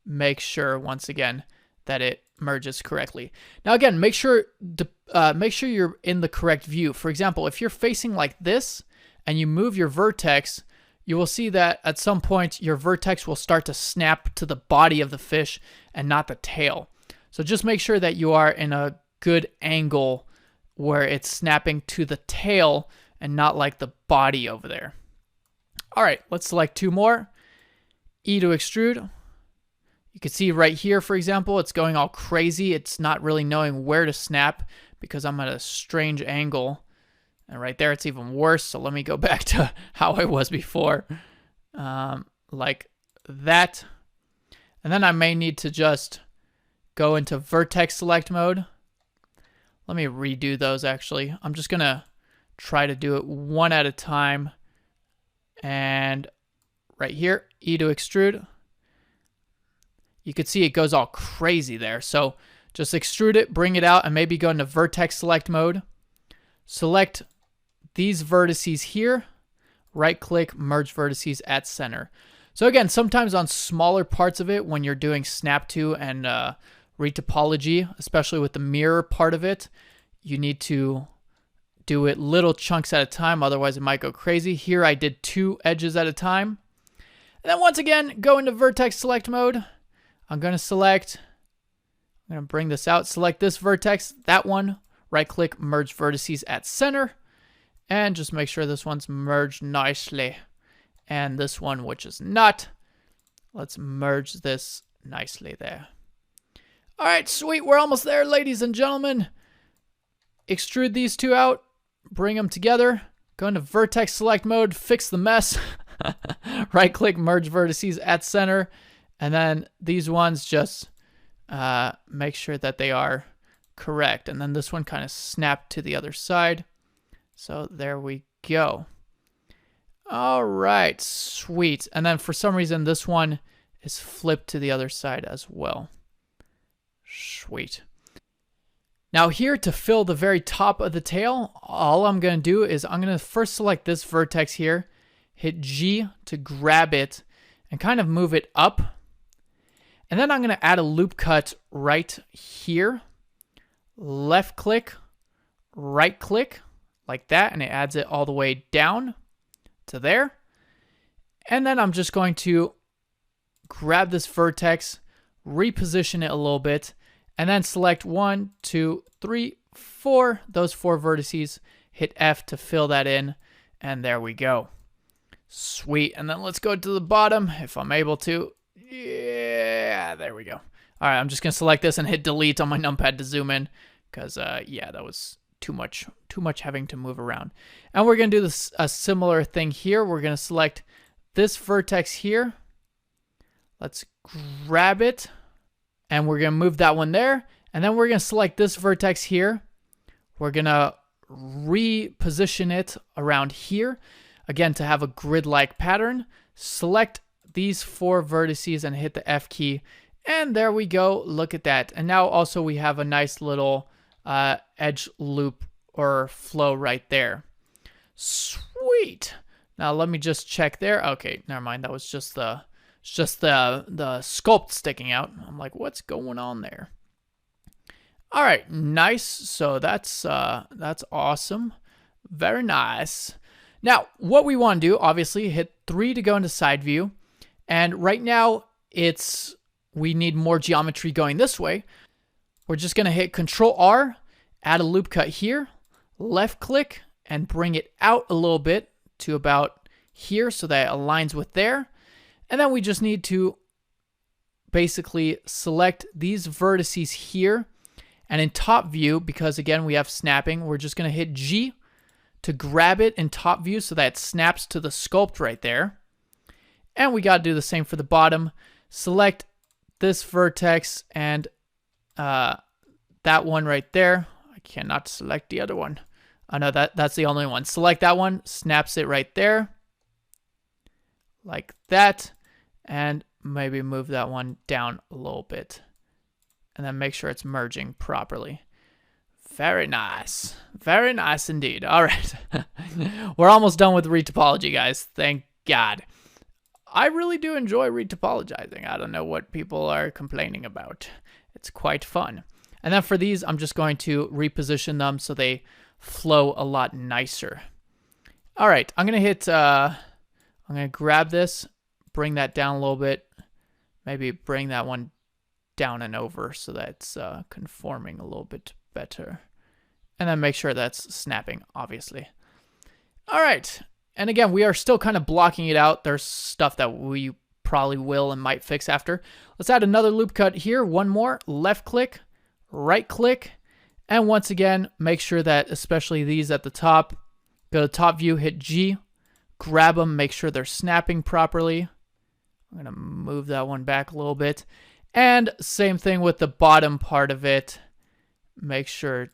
make sure, once again, that it merges correctly. Now, again, make sure you're in the correct view. For example, if you're facing like this and you move your vertex, you will see that at some point your vertex will start to snap to the body of the fish and not the tail. So just make sure that you are in a good angle where it's snapping to the tail and not like the body over there. All right, let's select 2 more. E to extrude. You can see right here, for example, it's going all crazy. It's not really knowing where to snap because I'm at a strange angle. And right there, it's even worse. So let me go back to how I was before. Like that. And then I may need to just go into vertex select mode. Let me redo those, actually. I'm just going to try to do it 1 at a time. And right here, E to extrude. You can see it goes all crazy there. So just extrude it, bring it out, and maybe go into vertex select mode. Select these vertices here, right click, merge vertices at center. So again, sometimes on smaller parts of it, when you're doing snap to and retopology, especially with the mirror part of it, you need to do it little chunks at a time, otherwise it might go crazy. Here I did 2 edges at a time. And then once again, go into vertex select mode. I'm going to bring this out, select this vertex, that one, right click, merge vertices at center, and just make sure this one's merged nicely. And this one, which is not, let's merge this nicely there. All right, sweet, we're almost there, ladies and gentlemen. Extrude these 2 out, bring them together, go into vertex select mode, fix the mess, right click, merge vertices at center, and then these ones just make sure that they are correct. And then this one kind of snapped to the other side. So there we go. All right, sweet. And then for some reason, this one is flipped to the other side as well. Sweet. Now here to fill the very top of the tail, all I'm going to do is I'm going to first select this vertex here, hit G to grab it and kind of move it up. And then I'm going to add a loop cut right here, left click, right click, like that, and it adds it all the way down to there. And then I'm just going to grab this vertex, reposition it a little bit, and then select 1, 2, 3, 4, those 4 vertices, hit F to fill that in, and there we go. Sweet. And then let's go to the bottom if I'm able to. Yeah, there we go. All right, I'm just going to select this and hit delete on my numpad to zoom in because, yeah, that was too much having to move around. And we're going to do this a similar thing here. We're going to select this vertex here. Let's grab it, and we're going to move that one there. And then we're going to select this vertex here. We're going to reposition it around here, again, to have a grid-like pattern. Select these 4 vertices and hit the F key. And there we go. Look at that. And now also we have a nice little edge loop or flow right there. Sweet. Now let me just check there. Okay, never mind. That was just the sculpt sticking out. I'm like, what's going on there? All right, nice. So that's awesome. Very nice. Now, what we want to do, obviously, hit 3 to go into side view. And right now, we need more geometry going this way. We're just going to hit Control R, add a loop cut here, left click, and bring it out a little bit to about here so that it aligns with there. And then we just need to basically select these vertices here. And in top view, because again, we have snapping, we're just going to hit G to grab it in top view so that it snaps to the sculpt right there. And we got to do the same for the bottom. Select this vertex and that one right there. I cannot select the other one. Oh no, that's the only one. Select that one, snaps it right there. Like that. And maybe move that one down a little bit. And then make sure it's merging properly. Very nice. Very nice indeed. All right. We're almost done with retopology, guys. Thank God. I really do enjoy retopologizing. I don't know what people are complaining about. It's quite fun. And then for these, I'm just going to reposition them so they flow a lot nicer. All right. I'm going to grab this, bring that down a little bit. Maybe bring that one down and over so that it's conforming a little bit better. And then make sure that's snapping, obviously. All right. And again, we are still kind of blocking it out. There's stuff that we probably will and might fix after. Let's add another loop cut here. One more. Left click, right click. And once again, make sure that especially these at the top, go to top view, hit G, grab them, make sure they're snapping properly. I'm going to move that one back a little bit. And same thing with the bottom part of it. Make sure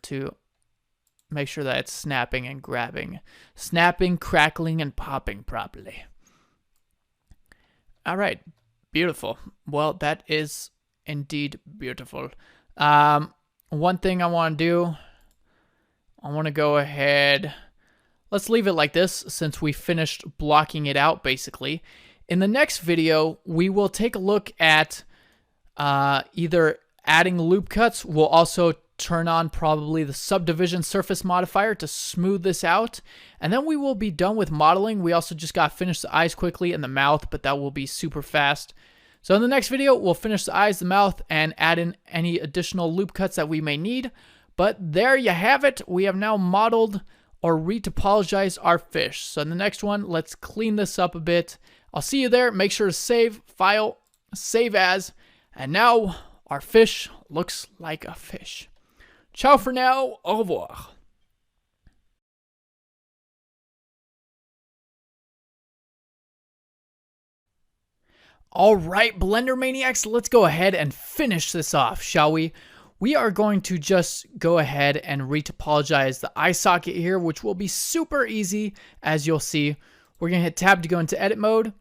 that it's snapping and grabbing. Snapping, crackling, and popping properly. All right. Beautiful. Well, that is indeed beautiful. One thing I want to do, I want to go ahead. Let's leave it like this since we finished blocking it out, basically. In the next video, we will take a look at either adding loop cuts. We'll also turn on probably the subdivision surface modifier to smooth this out. And then we will be done with modeling. We also just got to finish the eyes quickly and the mouth, but that will be super fast. So in the next video, we'll finish the eyes, the mouth, and add in any additional loop cuts that we may need. But there you have it. We have now modeled or retopologized our fish. So in the next one, let's clean this up a bit. I'll see you there. Make sure to save, file, save as, and now our fish looks like a fish. Ciao for now. Au revoir. All right, Blender Maniacs, let's go ahead and finish this off, shall we? We are going to just go ahead and retopologize the eye socket here, which will be super easy, as you'll see. We're going to hit Tab to go into edit mode.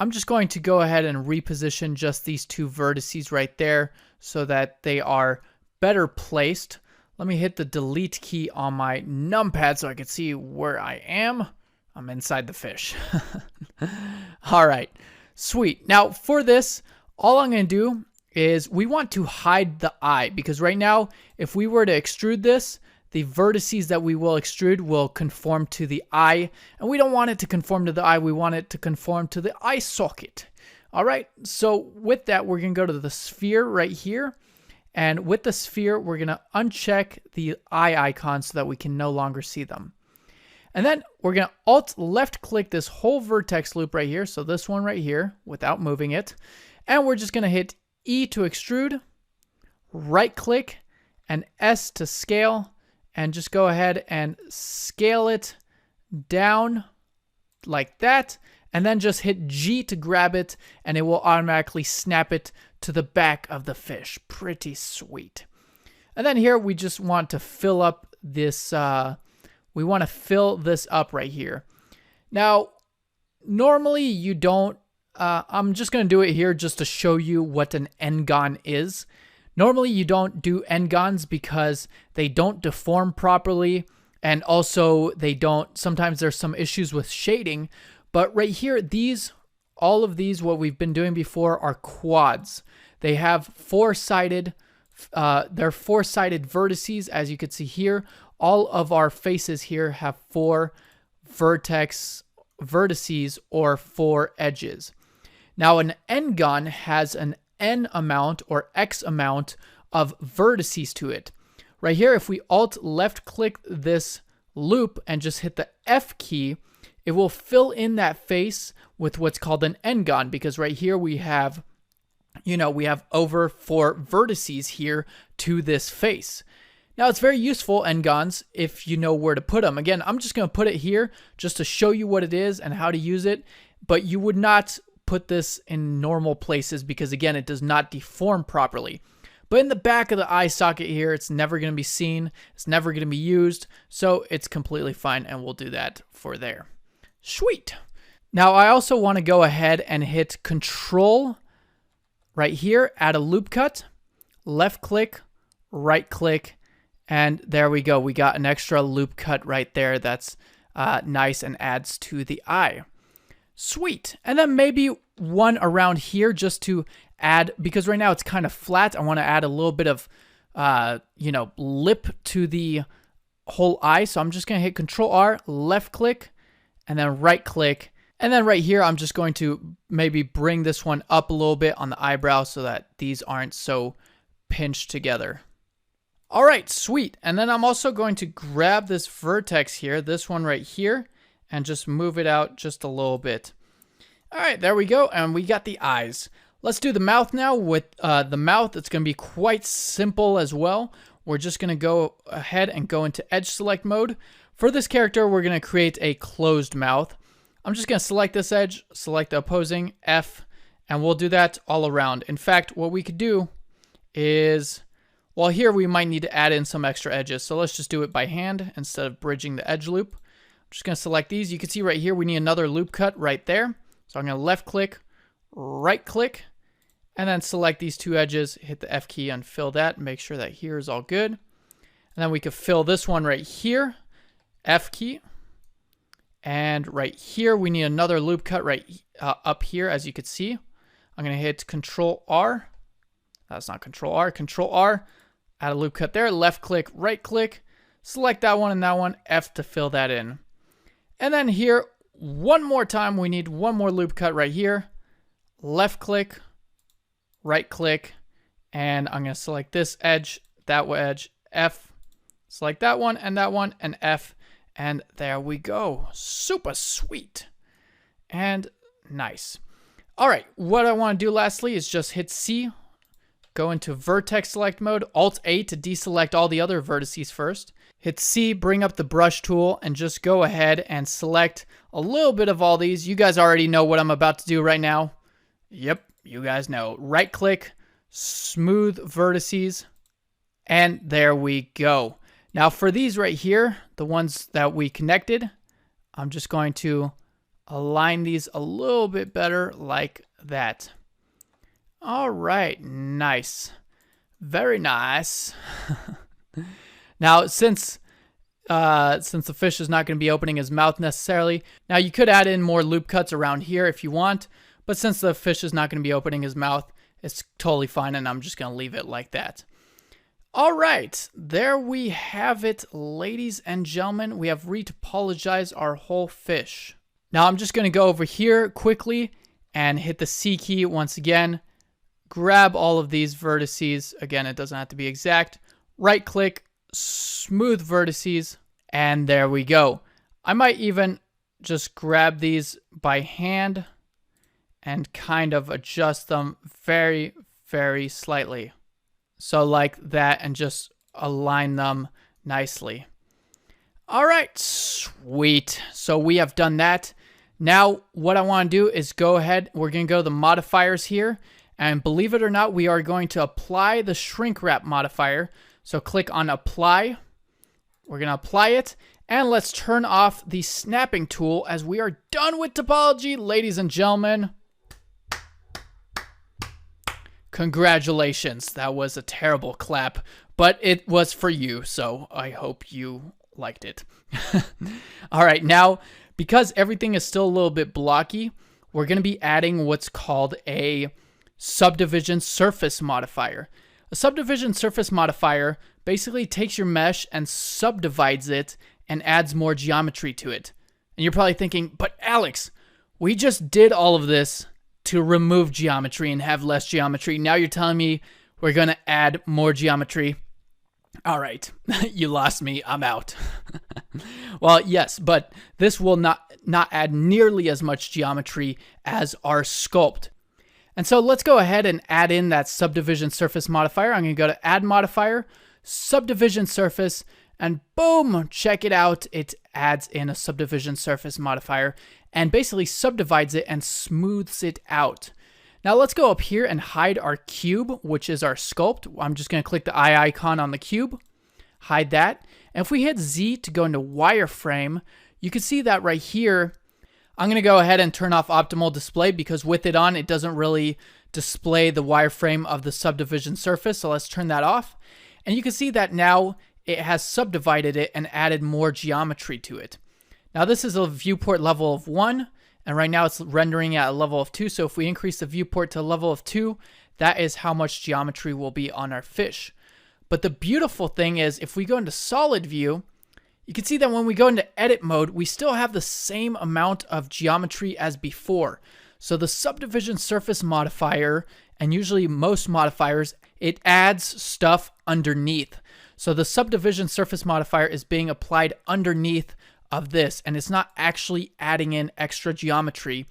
I'm just going to go ahead and reposition just these two vertices right there so that they are better placed. Let me hit the delete key on my numpad so I can see where I am. I'm inside the fish. All right, sweet. Now for this, all I'm going to do is we want to hide the eye, because right now, if we were to extrude this, the vertices that we will extrude will conform to the eye, and we don't want it to conform to the eye. We want it to conform to the eye socket. All right, so with that, we're going to go to the sphere right here, and with the sphere, we're going to uncheck the eye icons so that we can no longer see them. And then we're going to Alt left click this whole vertex loop right here, so this one right here, without moving it, and we're just going to hit E to extrude, right click, and S to scale, and just go ahead and scale it down like that, and then just hit G to grab it, and it will automatically snap it to the back of the fish. Pretty sweet. And then here we just want to fill up this, we want to fill this up right here. Now, normally you don't, I'm just going to do it here just to show you what an n-gon is. Normally, you don't do n-gons because they don't deform properly, and also they don't, sometimes there's some issues with shading, but right here, all of these, what we've been doing before, are quads. They have four-sided, they're four-sided vertices, as you can see here. All of our faces here have four vertices or four edges. Now, an n-gon has an n amount or x amount of vertices to it. Right here, if we Alt left click this loop and just hit the F key, it will fill in that face with what's called an n-gon, because right here we have, we have over 4 vertices here to this face. Now, it's very useful, n-gons, if you know where to put them. Again, I'm just going to put it here just to show you what it is and how to use it, but you would not put this in normal places because, again, it does not deform properly. But in the back of the eye socket here, it's never going to be seen. It's never going to be used. So it's completely fine, and we'll do that for there. Sweet. Now, I also want to go ahead and hit Control right here, add a loop cut, left click, right click, and there we go. We got an extra loop cut right there that's nice and adds to the eye. Sweet. And then maybe one around here just to add, because right now it's kind of flat. I want to add a little bit of, lip to the whole eye. So I'm just going to hit Control R, left click, and then right click. And then right here, I'm just going to maybe bring this one up a little bit on the eyebrow so that these aren't so pinched together. All right, sweet. And then I'm also going to grab this vertex here, this one right here, and just move it out just a little bit. All right, there we go, and we got the eyes. Let's do the mouth now. With the mouth, it's going to be quite simple as well. We're just going to go ahead and go into edge select mode. For this character, we're going to create a closed mouth. I'm just going to select this edge, select the opposing, F, and we'll do that all around. In fact, what we could do is, well, here we might need to add in some extra edges, so let's just do it by hand instead of bridging the edge loop. I'm just going to select these. You can see right here we need another loop cut right there. So I'm going to left click, right click, and then select these two edges, hit the F key and fill that, make sure that here is all good. And then we could fill this one right here, F key. And right here, we need another loop cut right up here, as you can see. I'm going to hit Control R. That's not Control R. Control R. Add a loop cut there. Left click, right click. Select that one and that one. F to fill that in. And then here, one more time, we need one more loop cut right here. Left click, right click, and I'm going to select this edge, that edge, F. Select that one, and F. And there we go. Super sweet. And nice. All right, what I want to do lastly is just hit C, go into vertex select mode, Alt-A to deselect all the other vertices first. Hit C, bring up the brush tool, and just go ahead and select a little bit of all these. You guys already know what I'm about to do right now. Yep, you guys know. Right click, smooth vertices, and there we go. Now for these right here, the ones that we connected, I'm just going to align these a little bit better like that. All right, nice. Very nice. Now, since the fish is not going to be opening his mouth necessarily, now you could add in more loop cuts around here if you want, but since the fish is not going to be opening his mouth, it's totally fine, and I'm just going to leave it like that. All right, there we have it, ladies and gentlemen. We have retopologized our whole fish. Now I'm just going to go over here quickly and hit the C key once again. Grab all of these vertices. Again, it doesn't have to be exact. Right click, smooth vertices, and there we go. I might even just grab these by hand and kind of adjust them very, very slightly. So like that, and just align them nicely. All right, sweet. So we have done that. Now what I want to do is go ahead, we're going to go to the modifiers here, and believe it or not, we are going to apply the shrink wrap modifier. So click on apply. We're going to apply it, and let's turn off the snapping tool as we are done with topology, ladies and gentlemen. Congratulations. That was a terrible clap, but it was for you, so I hope you liked it. All right, now, because everything is still a little bit blocky, we're going to be adding what's called a subdivision surface modifier. A subdivision surface modifier basically takes your mesh and subdivides it and adds more geometry to it. And you're probably thinking, but Alex, we just did all of this to remove geometry and have less geometry. Now you're telling me we're going to add more geometry. All right, you lost me. I'm out. Well, yes, but this will not add nearly as much geometry as our sculpt. And so let's go ahead and add in that subdivision surface modifier. I'm going to go to add modifier, subdivision surface, and boom, check it out. It adds in a subdivision surface modifier and basically subdivides it and smooths it out. Now let's go up here and hide our cube, which is our sculpt. I'm just going to click the eye icon on the cube, hide that. And if we hit Z to go into wireframe, you can see that right here. I'm going to go ahead and turn off optimal display because with it on, it doesn't really display the wireframe of the subdivision surface. So let's turn that off. And you can see that now it has subdivided it and added more geometry to it. Now this is a viewport level of 1, and right now it's rendering at a level of 2. So if we increase the viewport to a level of 2, that is how much geometry will be on our fish. But the beautiful thing is, if we go into solid view, you can see that when we go into edit mode, we still have the same amount of geometry as before. So the subdivision surface modifier, and usually most modifiers, it adds stuff underneath. So the subdivision surface modifier is being applied underneath of this, and it's not actually adding in extra geometry,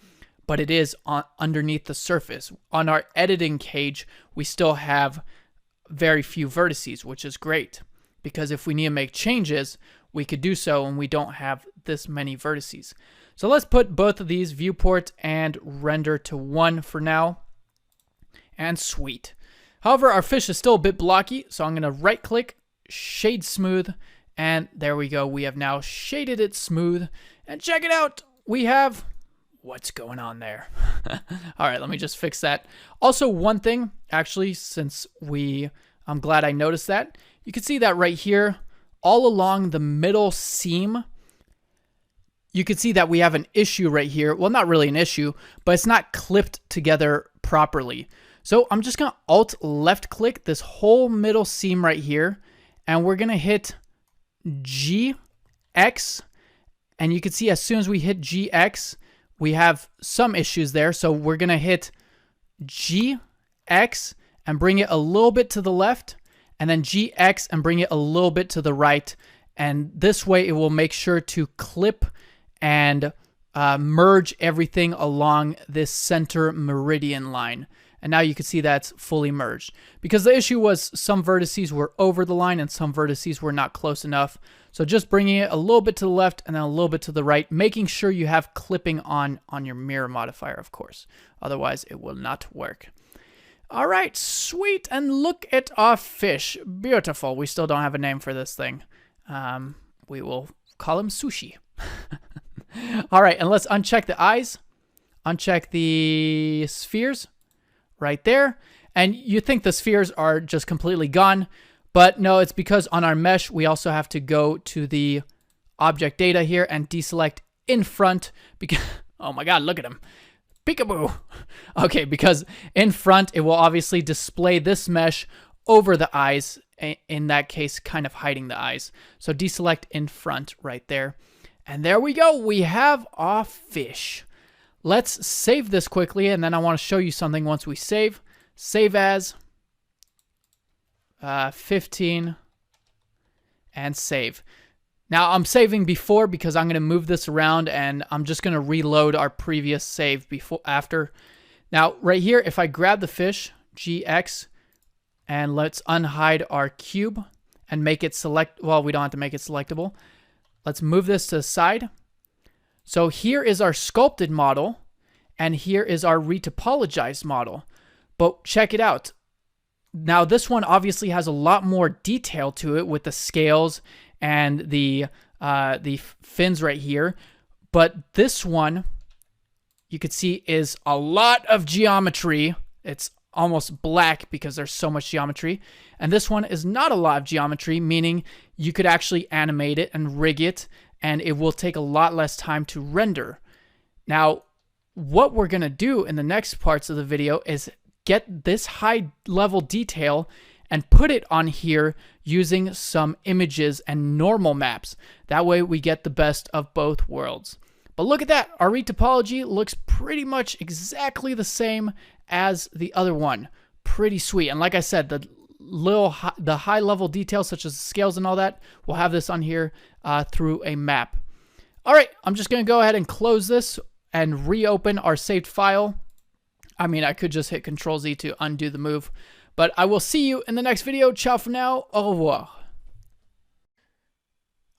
but it is underneath the surface. On our editing cage, we still have very few vertices, which is great, because if we need to make changes, we could do so and we don't have this many vertices. So let's put both of these, viewport and render, to 1 for now, and sweet. However, our fish is still a bit blocky, so I'm going to right click, shade smooth, and there we go. We have now shaded it smooth, and check it out. We have what's going on there. All right, let me just fix that. Also, one thing, actually, I'm glad I noticed that. You can see that right here, all along the middle seam, you can see that we have an issue right here. Well, not really an issue, but it's not clipped together properly. So I'm just going to Alt left click this whole middle seam right here, and we're going to hit GX, and you can see as soon as we hit GX, we have some issues there. So we're going to hit GX and bring it a little bit to the left, and then GX and bring it a little bit to the right. And this way it will make sure to clip and merge everything along this center meridian line. And now you can see that's fully merged. Because the issue was some vertices were over the line and some vertices were not close enough. So just bringing it a little bit to the left and then a little bit to the right, making sure you have clipping on your mirror modifier, of course. Otherwise, it will not work. All right, sweet. And look at our fish. Beautiful. We still don't have a name for this thing. We will call him Sushi. All right, and let's uncheck the eyes. Uncheck the spheres right there. And you think the spheres are just completely gone, but no, it's because on our mesh, we also have to go to the object data here and deselect in front because, oh my God, look at him. Peekaboo. Okay, because in front, it will obviously display this mesh over the eyes, in that case, kind of hiding the eyes. So deselect in front right there. And there we go. We have our fish. Let's save this quickly, and then I want to show you something once we save. Save as 15 and save. Now I'm saving before because I'm going to move this around and I'm just going to reload our previous save after. Now right here, if I grab the fish, GX, and let's unhide our cube and make it select. Well, we don't have to make it selectable. Let's move this to the side. So here is our sculpted model and here is our retopologized model. But check it out. Now this one obviously has a lot more detail to it with the scales and the fins right here. But this one, you could see, is a lot of geometry. It's almost black because there's so much geometry. And this one is not a lot of geometry, meaning you could actually animate it and rig it, and it will take a lot less time to render. Now, what we're going to do in the next parts of the video is get this high level detail and put it on here using some images and normal maps. That way we get the best of both worlds. But look at that. Our retopology looks pretty much exactly the same as the other one. Pretty sweet. And like I said, the high level details such as the scales and all that, we'll have this on here through a map. All right, I'm just going to go ahead and close this and reopen our saved file. I mean, I could just hit Control Z to undo the move, but I will see you in the next video. Ciao for now. Au revoir.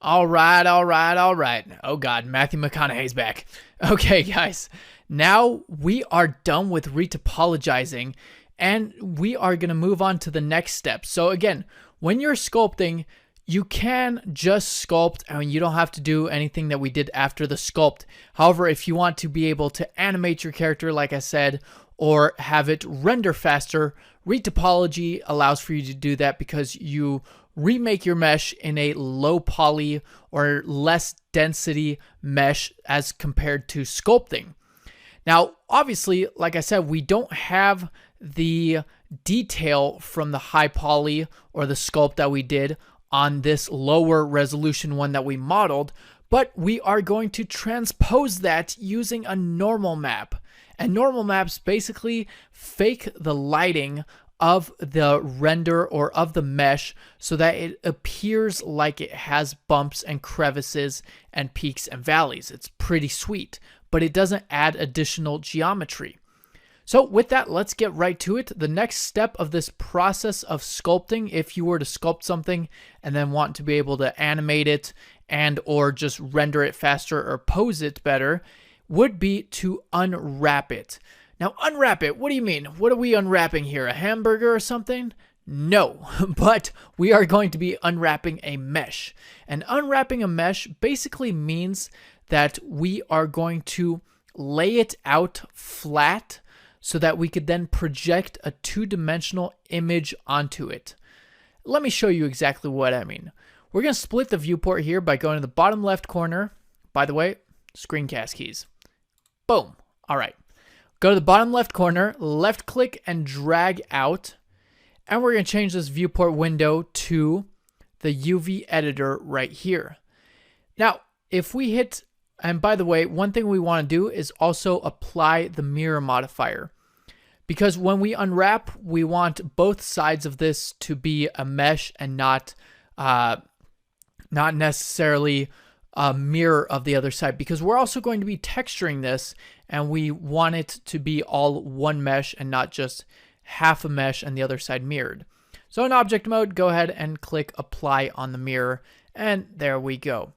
All right. Oh God, Matthew McConaughey's back. Okay, guys. Now we are done with retopologizing and we are going to move on to the next step. So again, when you're sculpting, you can just sculpt and you don't have to do anything that we did after the sculpt. However, if you want to be able to animate your character, like I said, or have it render faster, retopology allows for you to do that because you remake your mesh in a low poly or less density mesh as compared to sculpting. Now, obviously, like I said, we don't have the detail from the high poly or the sculpt that we did on this lower resolution one that we modeled, but we are going to transpose that using a normal map. And normal maps basically fake the lighting of the render or of the mesh so that it appears like it has bumps and crevices and peaks and valleys. It's pretty sweet, but it doesn't add additional geometry. So with that, let's get right to it. The next step of this process of sculpting, if you were to sculpt something and then want to be able to animate it and or just render it faster or pose it better, would be to unwrap it. Now, unwrap it, what do you mean? What are we unwrapping here? A hamburger or something? No, but we are going to be unwrapping a mesh. And unwrapping a mesh basically means that we are going to lay it out flat so that we could then project a two-dimensional image onto it. Let me show you exactly what I mean. We're going to split the viewport here by going to the bottom left corner. By the way, screencast keys. Boom. All right. Go to the bottom left corner, left click and drag out. And we're going to change this viewport window to the UV editor right here. Now, if we hit, and by the way, one thing we want to do is also apply the mirror modifier. Because when we unwrap, we want both sides of this to be a mesh and not necessarily a mirror of the other side. Because we're also going to be texturing this, and we want it to be all one mesh and not just half a mesh and the other side mirrored. So in object mode, go ahead and click apply on the mirror, and there we go.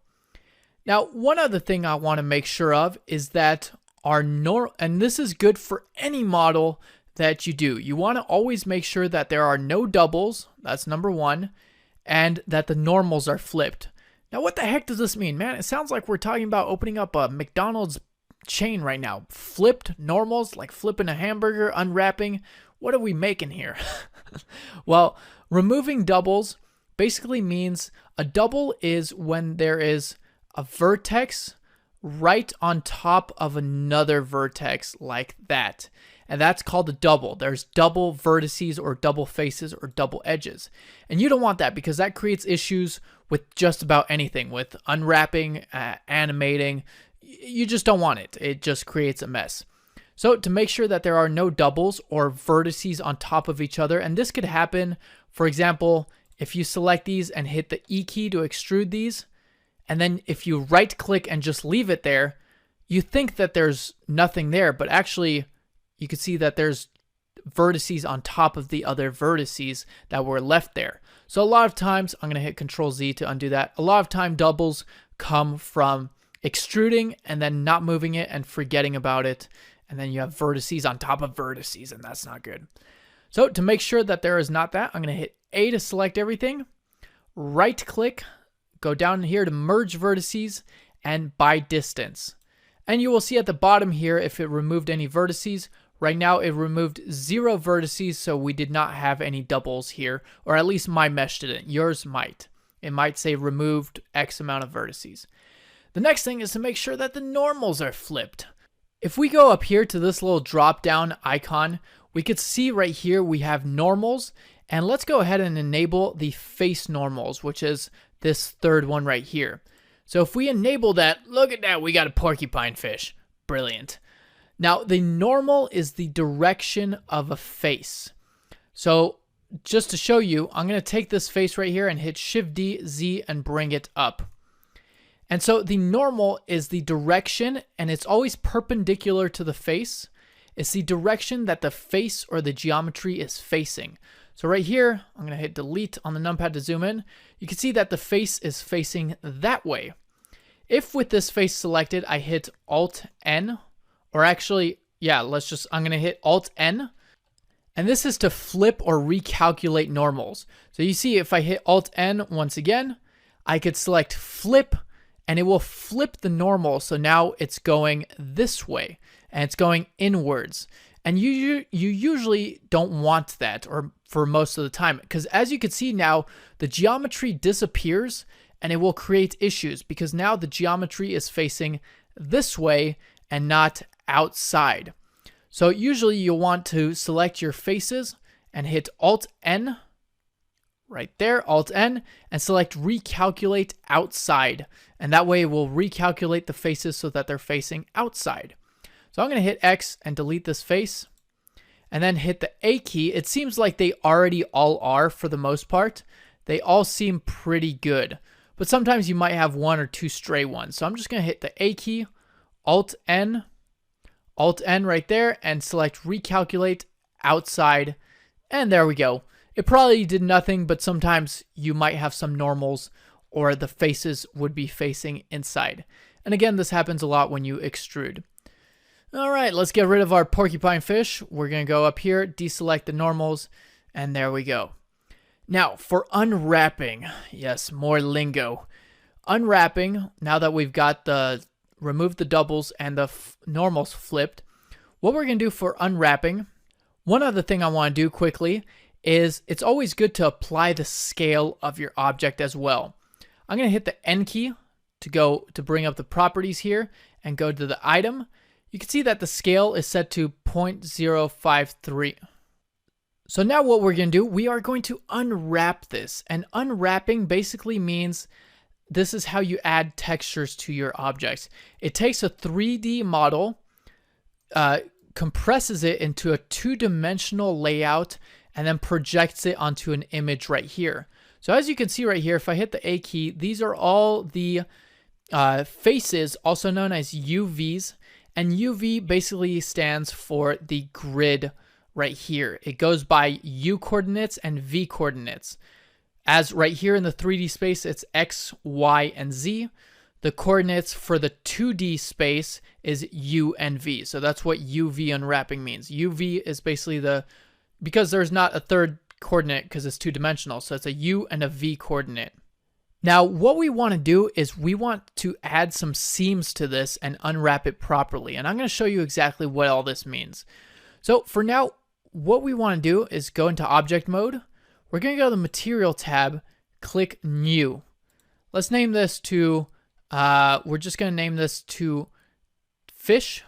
Now, one other thing I want to make sure of is that and this is good for any model that you do. You want to always make sure that there are no doubles, that's number one, and that the normals are flipped. Now, what the heck does this mean, man? It sounds like we're talking about opening up a McDonald's chain right now. Flipped normals, like flipping a hamburger, unwrapping. What are we making here? Well, removing doubles basically means a double is when there is a vertex right on top of another vertex like that. And that's called a double. There's double vertices or double faces or double edges. And you don't want that because that creates issues with just about anything, with unwrapping, animating. You just don't want it. It just creates a mess. So to make sure that there are no doubles or vertices on top of each other, and this could happen, for example, if you select these and hit the E key to extrude these, and then if you right click and just leave it there, you think that there's nothing there, but actually you can see that there's vertices on top of the other vertices that were left there. So a lot of times, I'm going to hit Control Z to undo that. A lot of time doubles come from extruding and then not moving it and forgetting about it. And then you have vertices on top of vertices, and that's not good. So to make sure that there is not that, I'm going to hit A to select everything, right click, go down here to merge vertices, and by distance. And you will see at the bottom here if it removed any vertices. Right now it removed 0 vertices, so we did not have any doubles here, or at least my mesh didn't. Yours might. It might say removed X amount of vertices. The next thing is to make sure that the normals are flipped. If we go up here to this little drop down icon, we could see right here we have normals, and let's go ahead and enable the face normals, which is this third one right here. So if we enable that, look at that, we got a porcupine fish. Brilliant. Now the normal is the direction of a face. So just to show you, I'm going to take this face right here and hit Shift D, Z, and bring it up. And so the normal is the direction, and it's always perpendicular to the face. It's the direction that the face or the geometry is facing. So right here, I'm going to hit delete on the numpad to zoom in. You can see that the face is facing that way. If with this face selected, I hit Alt N, or actually, yeah, I'm going to hit Alt N. And this is to flip or recalculate normals. So you see, if I hit Alt N once again, I could select flip, and it will flip the normal. So now it's going this way and it's going inwards. And you usually don't want that, or for most of the time, because as you can see now, the geometry disappears and it will create issues because now the geometry is facing this way and not outside. So usually you'll want to select your faces and hit Alt N right there, Alt N, and select recalculate outside. And that way it will recalculate the faces so that they're facing outside. So I'm going to hit X and delete this face, and then hit the A key. It seems like they already all are for the most part. They all seem pretty good, but sometimes you might have one or two stray ones. So I'm just going to hit the A key, Alt N right there, and select recalculate outside. And there we go. It probably did nothing, but sometimes you might have some normals or the faces would be facing inside. And again, this happens a lot when you extrude. All right, let's get rid of our porcupine fish. We're going to go up here, deselect the normals, and there we go. Now, for unwrapping, yes, more lingo. Unwrapping, now that we've got removed the doubles and the normals flipped, what we're going to do for unwrapping, one other thing I want to do quickly is it's always good to apply the scale of your object as well. I'm going to hit the N key to bring up the properties here and go to the item. you can see that the scale is set to 0.053. So now what we're going to do, we are going to unwrap this. And unwrapping basically means this is how you add textures to your objects. It takes a 3D model, compresses it into a two-dimensional layout, and then projects it onto an image right here. So as you can see right here, if I hit the A key, these are all the faces, also known as UVs. And UV basically stands for the grid right here. It goes by U coordinates and V coordinates. As right here in the 3D space, it's X, Y, and Z. The coordinates for the 2D space is U and V. So that's what UV unwrapping means. UV is basically because there's not a third coordinate because it's two-dimensional. So it's a U and a V coordinate. Now, what we want to do is we want to add some seams to this and unwrap it properly. And I'm going to show you exactly what all this means. So for now, what we want to do is go into object mode. We're going to go to the material tab, click new. Let's name this to, we're just going to name this to fish.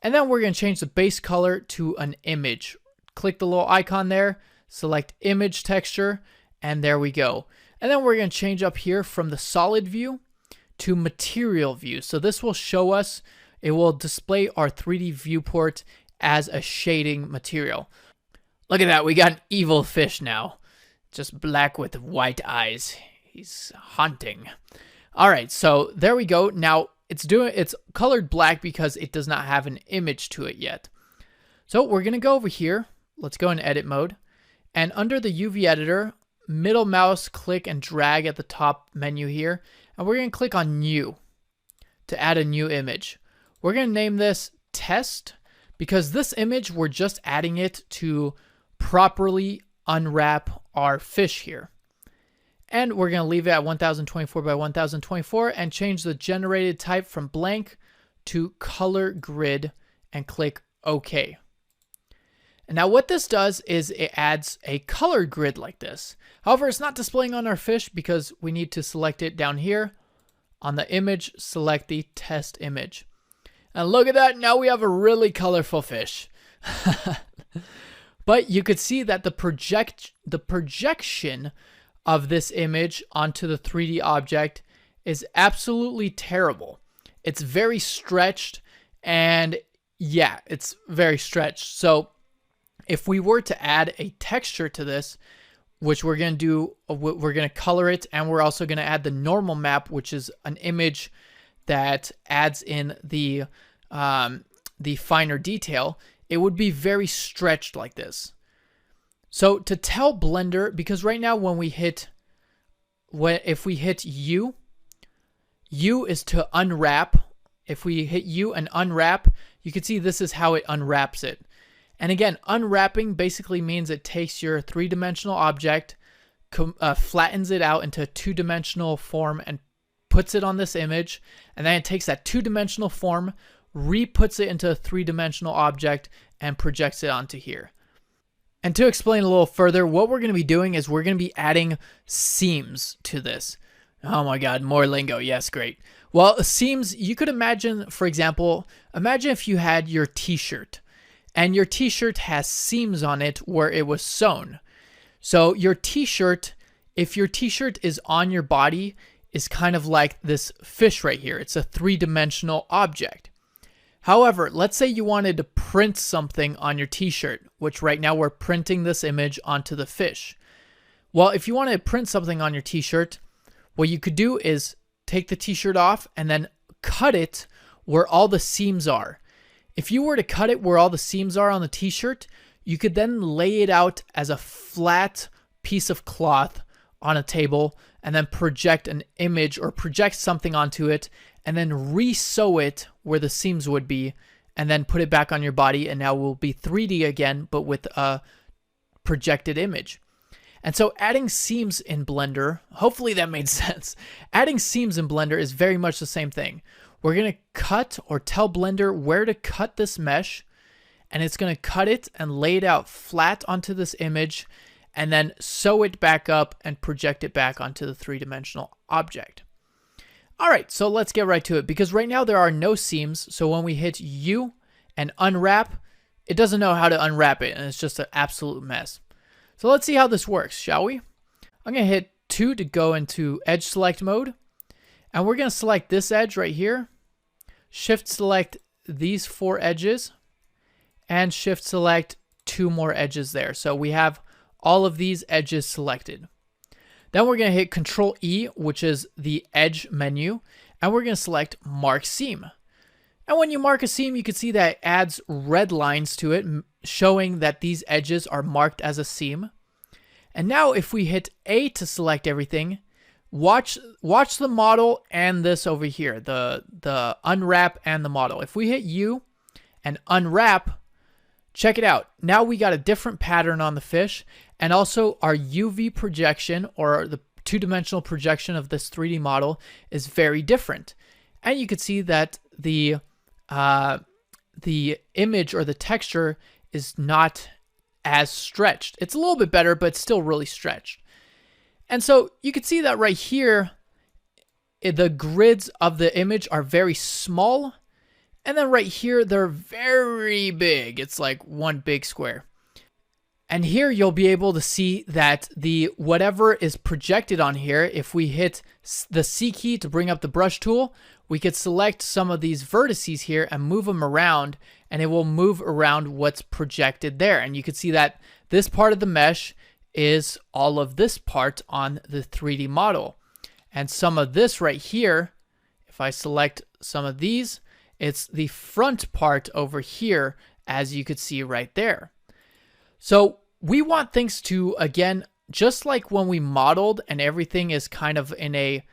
And then we're going to change the base color to an image. Click the little icon there, select image texture, and there we go. And then we're going to change up here from the solid view to material view. So this will show us, it will display our 3D viewport as a shading material. Look at that, we got an evil fish now. Just black with white eyes. He's haunting. All right, so there we go. Now it's colored black because it does not have an image to it yet. So we're gonna go over here. Let's go in edit mode. And under the UV editor, middle mouse click and drag at the top menu here. And we're gonna click on new to add a new image. We're gonna name this test because this image, we're just adding it to properly unwrap our fish here. And we're going to leave it at 1024 by 1024 and change the generated type from blank to color grid and click OK. And now what this does is it adds a color grid like this. However, it's not displaying on our fish because we need to select it down here. On the image, select the test image. And look at that, now we have a really colorful fish. But you could see that the projection of this image onto the 3D object is absolutely terrible. It's very stretched, and yeah, it's very stretched. So if we were to add a texture to this, which we're going to do, we're going to color it, and we're also going to add the normal map, which is an image that adds in the finer detail, it would be very stretched like this. So to tell Blender, because right now when we hit, if we hit U is to unwrap. If we hit U and unwrap, you can see this is how it unwraps it. And again, unwrapping basically means it takes your three-dimensional object, flattens it out into a two-dimensional form and puts it on this image, and then it takes that two-dimensional form, re-puts it into a three-dimensional object, and projects it onto here. And to explain a little further, what we're going to be doing is we're going to be adding seams to this. Oh my god, more lingo. Yes, great. Well, seams, you could imagine, for example, imagine if you had your t-shirt, and your t-shirt has seams on it where it was sewn. So your t-shirt, if your t-shirt is on your body, is kind of like this fish right here. It's a three-dimensional object. However, let's say you wanted to print something on your t-shirt, which right now we're printing this image onto the fish. Well, if you want to print something on your t-shirt, what you could do is take the t-shirt off and then cut it where all the seams are. If you were to cut it where all the seams are on the t-shirt, you could then lay it out as a flat piece of cloth on a table and then project an image or project something onto it and then re-sew it where the seams would be and then put it back on your body, and now will be 3D again, but with a projected image. And so adding seams in Blender, hopefully that made sense. Adding seams in Blender is very much the same thing. We're going to cut or tell Blender where to cut this mesh, and it's going to cut it and lay it out flat onto this image and then sew it back up and project it back onto the three-dimensional object. All right, so let's get right to it because right now there are no seams. So when we hit U and unwrap, it doesn't know how to unwrap it and it's just an absolute mess. So let's see how this works, shall we? I'm going to hit 2 to go into edge select mode. And we're going to select this edge right here. Shift select these 4 edges. And shift select 2 more edges there. So we have all of these edges selected. Then we're going to hit Control E, which is the edge menu. And we're going to select Mark Seam. And when you mark a seam, you can see that it adds red lines to it, showing that these edges are marked as a seam. And now if we hit A to select everything, watch the model and this over here, the unwrap and the model. If we hit U and unwrap, check it out. Now we got a different pattern on the fish, and also our UV projection, or the two-dimensional projection of this 3D model, is very different. And you can see that the image or the texture is not as stretched. It's a little bit better, but still really stretched. And so you can see that right here, the grids of the image are very small. And then right here, they're very big. It's like one big square. And here you'll be able to see that the whatever is projected on here, if we hit the C key to bring up the brush tool, we could select some of these vertices here and move them around, and it will move around what's projected there. And you can see that this part of the mesh is all of this part on the 3D model. And some of this right here, if I select some of these, it's the front part over here, as you could see right there. So we want things to, again, just like when we modeled and everything is kind of in a,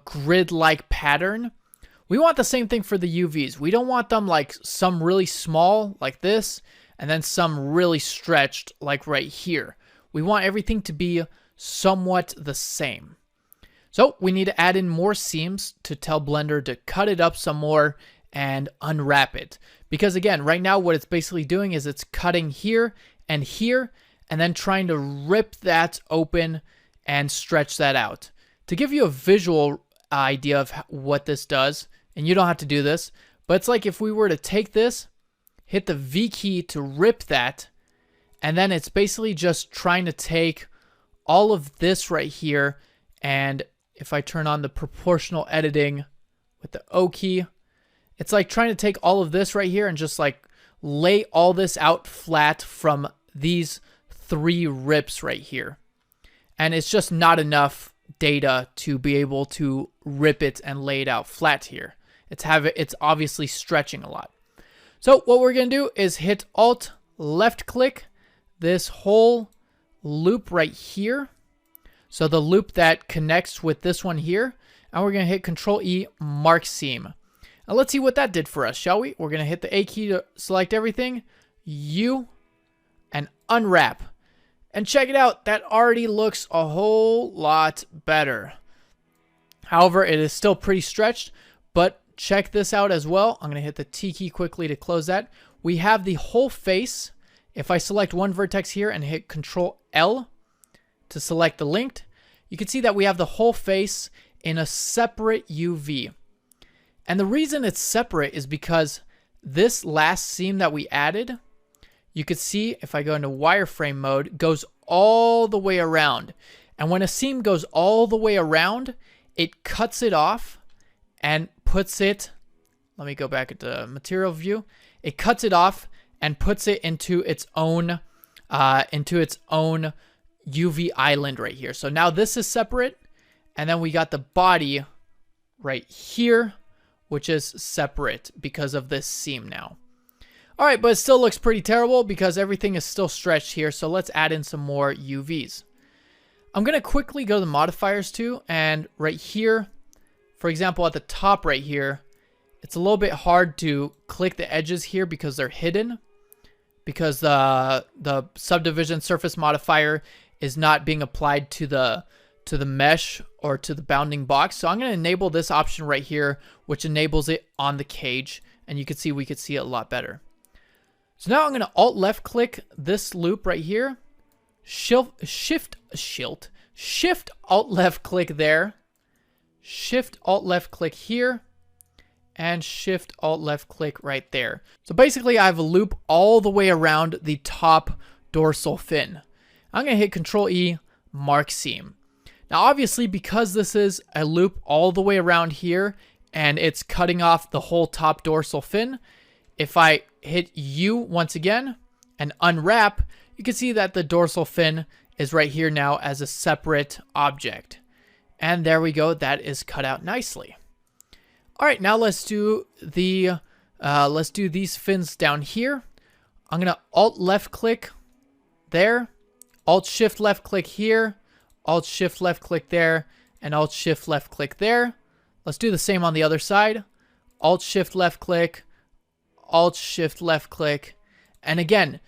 grid-like pattern, we want the same thing for the UVs. We don't want them like some really small like this and then some really stretched like right here. We want everything to be somewhat the same. So we need to add in more seams to tell Blender to cut it up some more and unwrap it. Because again, right now what it's basically doing is it's cutting here and then trying to rip that open and stretch that out. To give you a visual idea of what this does, and you don't have to do this, but it's like if we were to take this, hit the V key to rip that, and then it's basically just trying to take all of this right here, and if I turn on the proportional editing with the O key, it's like trying to take all of this right here and just like lay all this out flat from these 3 rips right here. And it's just not enough data to be able to rip it and lay it out flat here. It's obviously stretching a lot. So what we're going to do is hit Alt, left click this whole loop right here. So the loop that connects with this one here. And we're going to hit Control E, Mark Seam. Now let's see what that did for us, shall we? We're going to hit the A key to select everything, U, and unwrap. And check it out, that already looks a whole lot better. However, it is still pretty stretched, but check this out as well. I'm going to hit the T key quickly to close that. We have the whole face. If I select one vertex here and hit Control L to select the linked, you can see that we have the whole face in a separate UV. And the reason it's separate is because this last seam that we added, you could see if I go into wireframe mode, goes all the way around. And when a seam goes all the way around, it cuts it off and puts it, let me go back into material view. It cuts it off and puts it into its own UV island right here. So now this is separate, and then we got the body right here, which is separate because of this seam now. All right, but it still looks pretty terrible because everything is still stretched here. So let's add in some more UVs. I'm going to quickly go to the modifiers too. And right here, for example, at the top right here, it's a little bit hard to click the edges here because they're hidden. Because the subdivision surface modifier is not being applied to the mesh or to the bounding box. So I'm going to enable this option right here, which enables it on the cage. And you can see we could see it a lot better. So now I'm going to Alt left click this loop right here. Shift Alt left click there. Shift Alt left click here, and Shift Alt left click right there. So basically I have a loop all the way around the top dorsal fin. I'm going to hit Control E, mark seam. Now obviously because this is a loop all the way around here and it's cutting off the whole top dorsal fin, if I hit U once again and unwrap, you can see that the dorsal fin is right here now as a separate object. And there we go, that is cut out nicely. All right, now let's do these fins down here. I'm gonna Alt left click there, Alt Shift left click here, Alt Shift left click there, and Alt Shift left click there. Let's do the same on the other side. Alt Shift left click, Alt Shift left click. And again,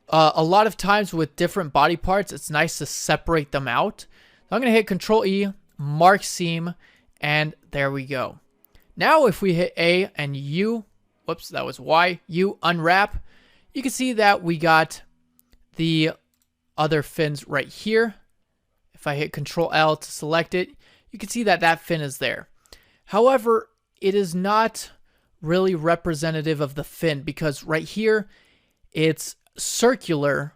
a lot of times with different body parts, it's nice to separate them out. So I'm gonna hit Control E, mark seam, and there we go. Now if we hit A and U, whoops, that was Y, U unwrap, you can see that we got the other fins right here. If I hit Control L to select it, you can see that that fin is there. However, it is not really representative of the fin because right here it's circular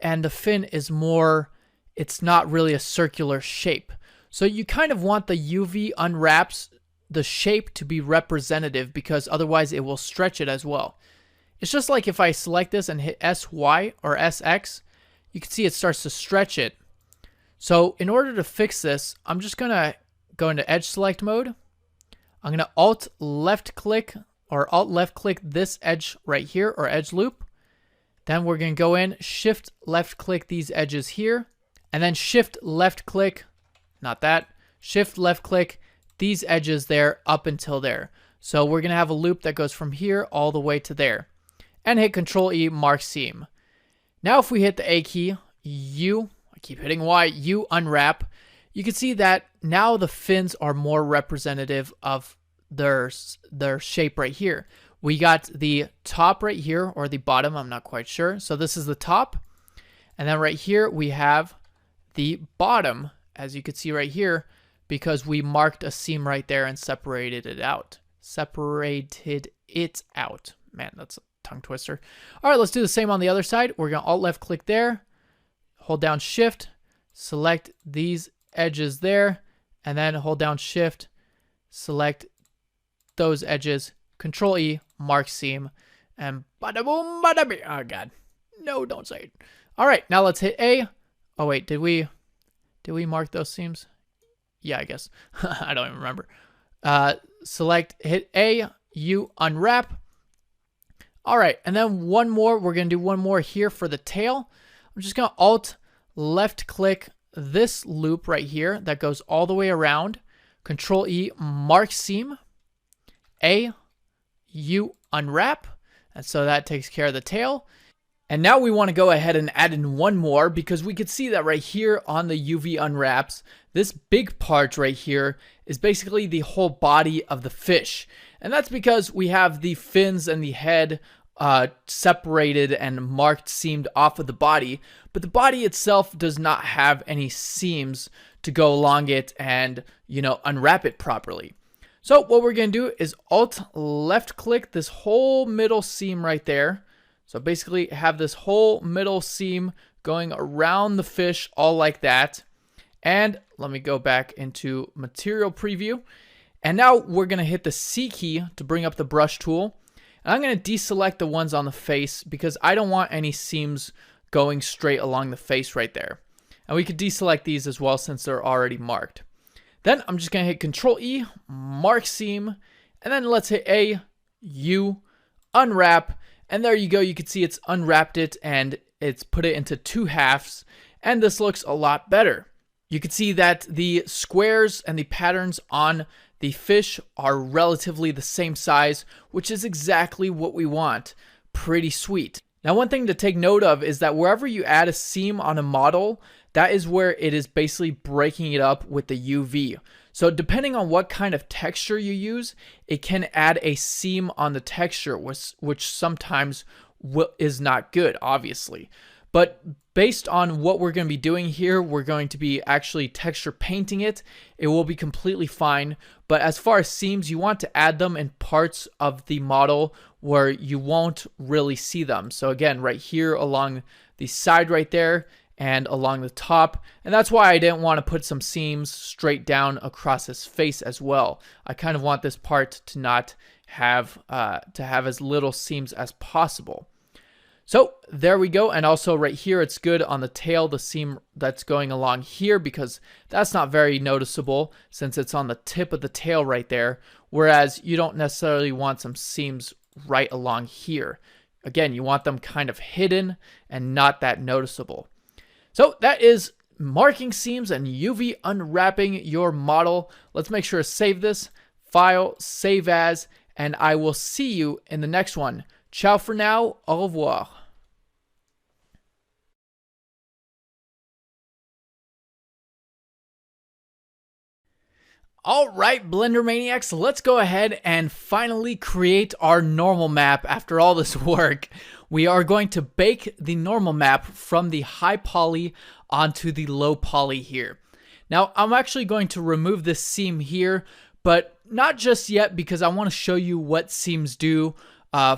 and the fin is more, it's not really a circular shape. So you kind of want the UV unwraps the shape to be representative because otherwise it will stretch it as well. It's just like if I select this and hit SY or SX, you can see it starts to stretch it. So in order to fix this, I'm just going to go into edge select mode. I'm going to Alt left click or Alt left click this edge right here or edge loop. Then we're going to go in, Shift left click these edges here, and then Shift left click, not that, Shift left click these edges there up until there. So we're going to have a loop that goes from here all the way to there. And hit Control E, mark seam. Now if we hit the A key, U, I keep hitting Y, U unwrap, you can see that now the fins are more representative of their shape right here. We got the top right here, or the bottom, I'm not quite sure. So this is the top. And then right here we have the bottom, as you can see right here, because we marked a seam right there and separated it out. Man, that's a tongue twister. All right, let's do the same on the other side. We're going to Alt left click there, hold down Shift, select these edges there, and then hold down Shift, select those edges, Control E, mark seam, and bada boom, bada bing. Oh God, no, don't say it. All right, now let's hit A. Oh wait, did we mark those seams? Yeah, I guess. I don't even remember. Select, hit A, U unwrap. All right, and then one more. We're going to do one more here for the tail. I'm just going to Alt left click this loop right here that goes all the way around. Control E, mark seam. A, U unwrap. And so that takes care of the tail. And now we want to go ahead and add in one more because we could see that right here on the UV unwraps, this big part right here is basically the whole body of the fish. And that's because we have the fins and the head separated and marked, seamed off of the body, but the body itself does not have any seams to go along it and, you know, unwrap it properly. So what we're going to do is Alt left click this whole middle seam right there. So basically have this whole middle seam going around the fish all like that. And let me go back into material preview. And now we're going to hit the C key to bring up the brush tool. And I'm going to deselect the ones on the face because I don't want any seams going straight along the face right there. And we could deselect these as well since they're already marked. Then I'm just going to hit Control E, mark seam, and then let's hit A, U, unwrap. And there you go. You can see it's unwrapped it and it's put it into two halves. And this looks a lot better. You can see that the squares and the patterns on the fish are relatively the same size, which is exactly what we want. Pretty sweet. Now, one thing to take note of is that wherever you add a seam on a model, that is where it is basically breaking it up with the UV. So depending on what kind of texture you use, it can add a seam on the texture, which sometimes is not good, obviously. But based on what we're going to be doing here, we're going to be actually texture painting it. It will be completely fine. But as far as seams, you want to add them in parts of the model where you won't really see them. So again, right here along the side right there and along the top. And that's why I didn't want to put some seams straight down across his face as well. I kind of want this part to not have as little seams as possible. So there we go. And also right here, it's good on the tail, the seam that's going along here, because that's not very noticeable since it's on the tip of the tail right there. Whereas you don't necessarily want some seams right along here. Again, you want them kind of hidden and not that noticeable. So that is marking seams and UV unwrapping your model. Let's make sure to save this, file, save as, and I will see you in the next one. Ciao for now. Au revoir. All right, Blender Maniacs, let's go ahead and finally create our normal map after all this work. We are going to bake the normal map from the high poly onto the low poly here. Now, I'm actually going to remove this seam here, but not just yet because I want to show you what seams do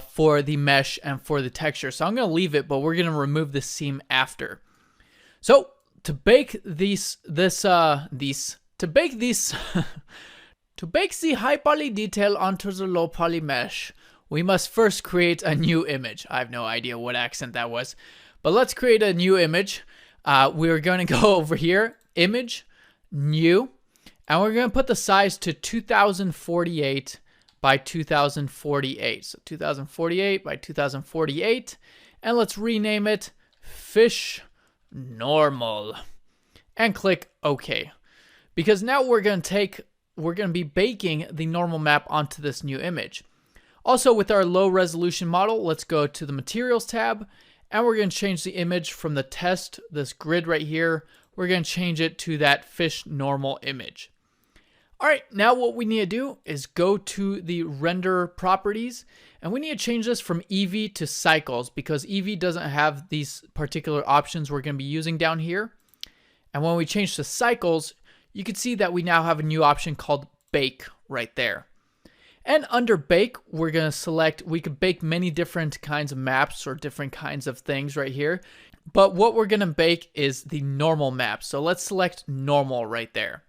for the mesh and for the texture. So I'm going to leave it, but we're going to remove this seam after. So to bake to bake the high poly detail onto the low poly mesh, we must first create a new image. I have no idea what accent that was, but let's create a new image. We're going to go over here, image, new, and we're going to put the size to 2048 by 2048. So 2048 by 2048, and let's rename it fish normal and click OK. Because now we're going to be baking the normal map onto this new image. Also, with our low resolution model, let's go to the materials tab, and we're going to change the image from the test, this grid right here. We're going to change it to that fish normal image. All right, now what we need to do is go to the render properties, and we need to change this from Eevee to cycles because Eevee doesn't have these particular options we're going to be using down here. And when we change to cycles, you can see that we now have a new option called bake right there. And under bake, we're going to select, we could bake many different kinds of maps or different kinds of things right here. But what we're going to bake is the normal map. So let's select normal right there.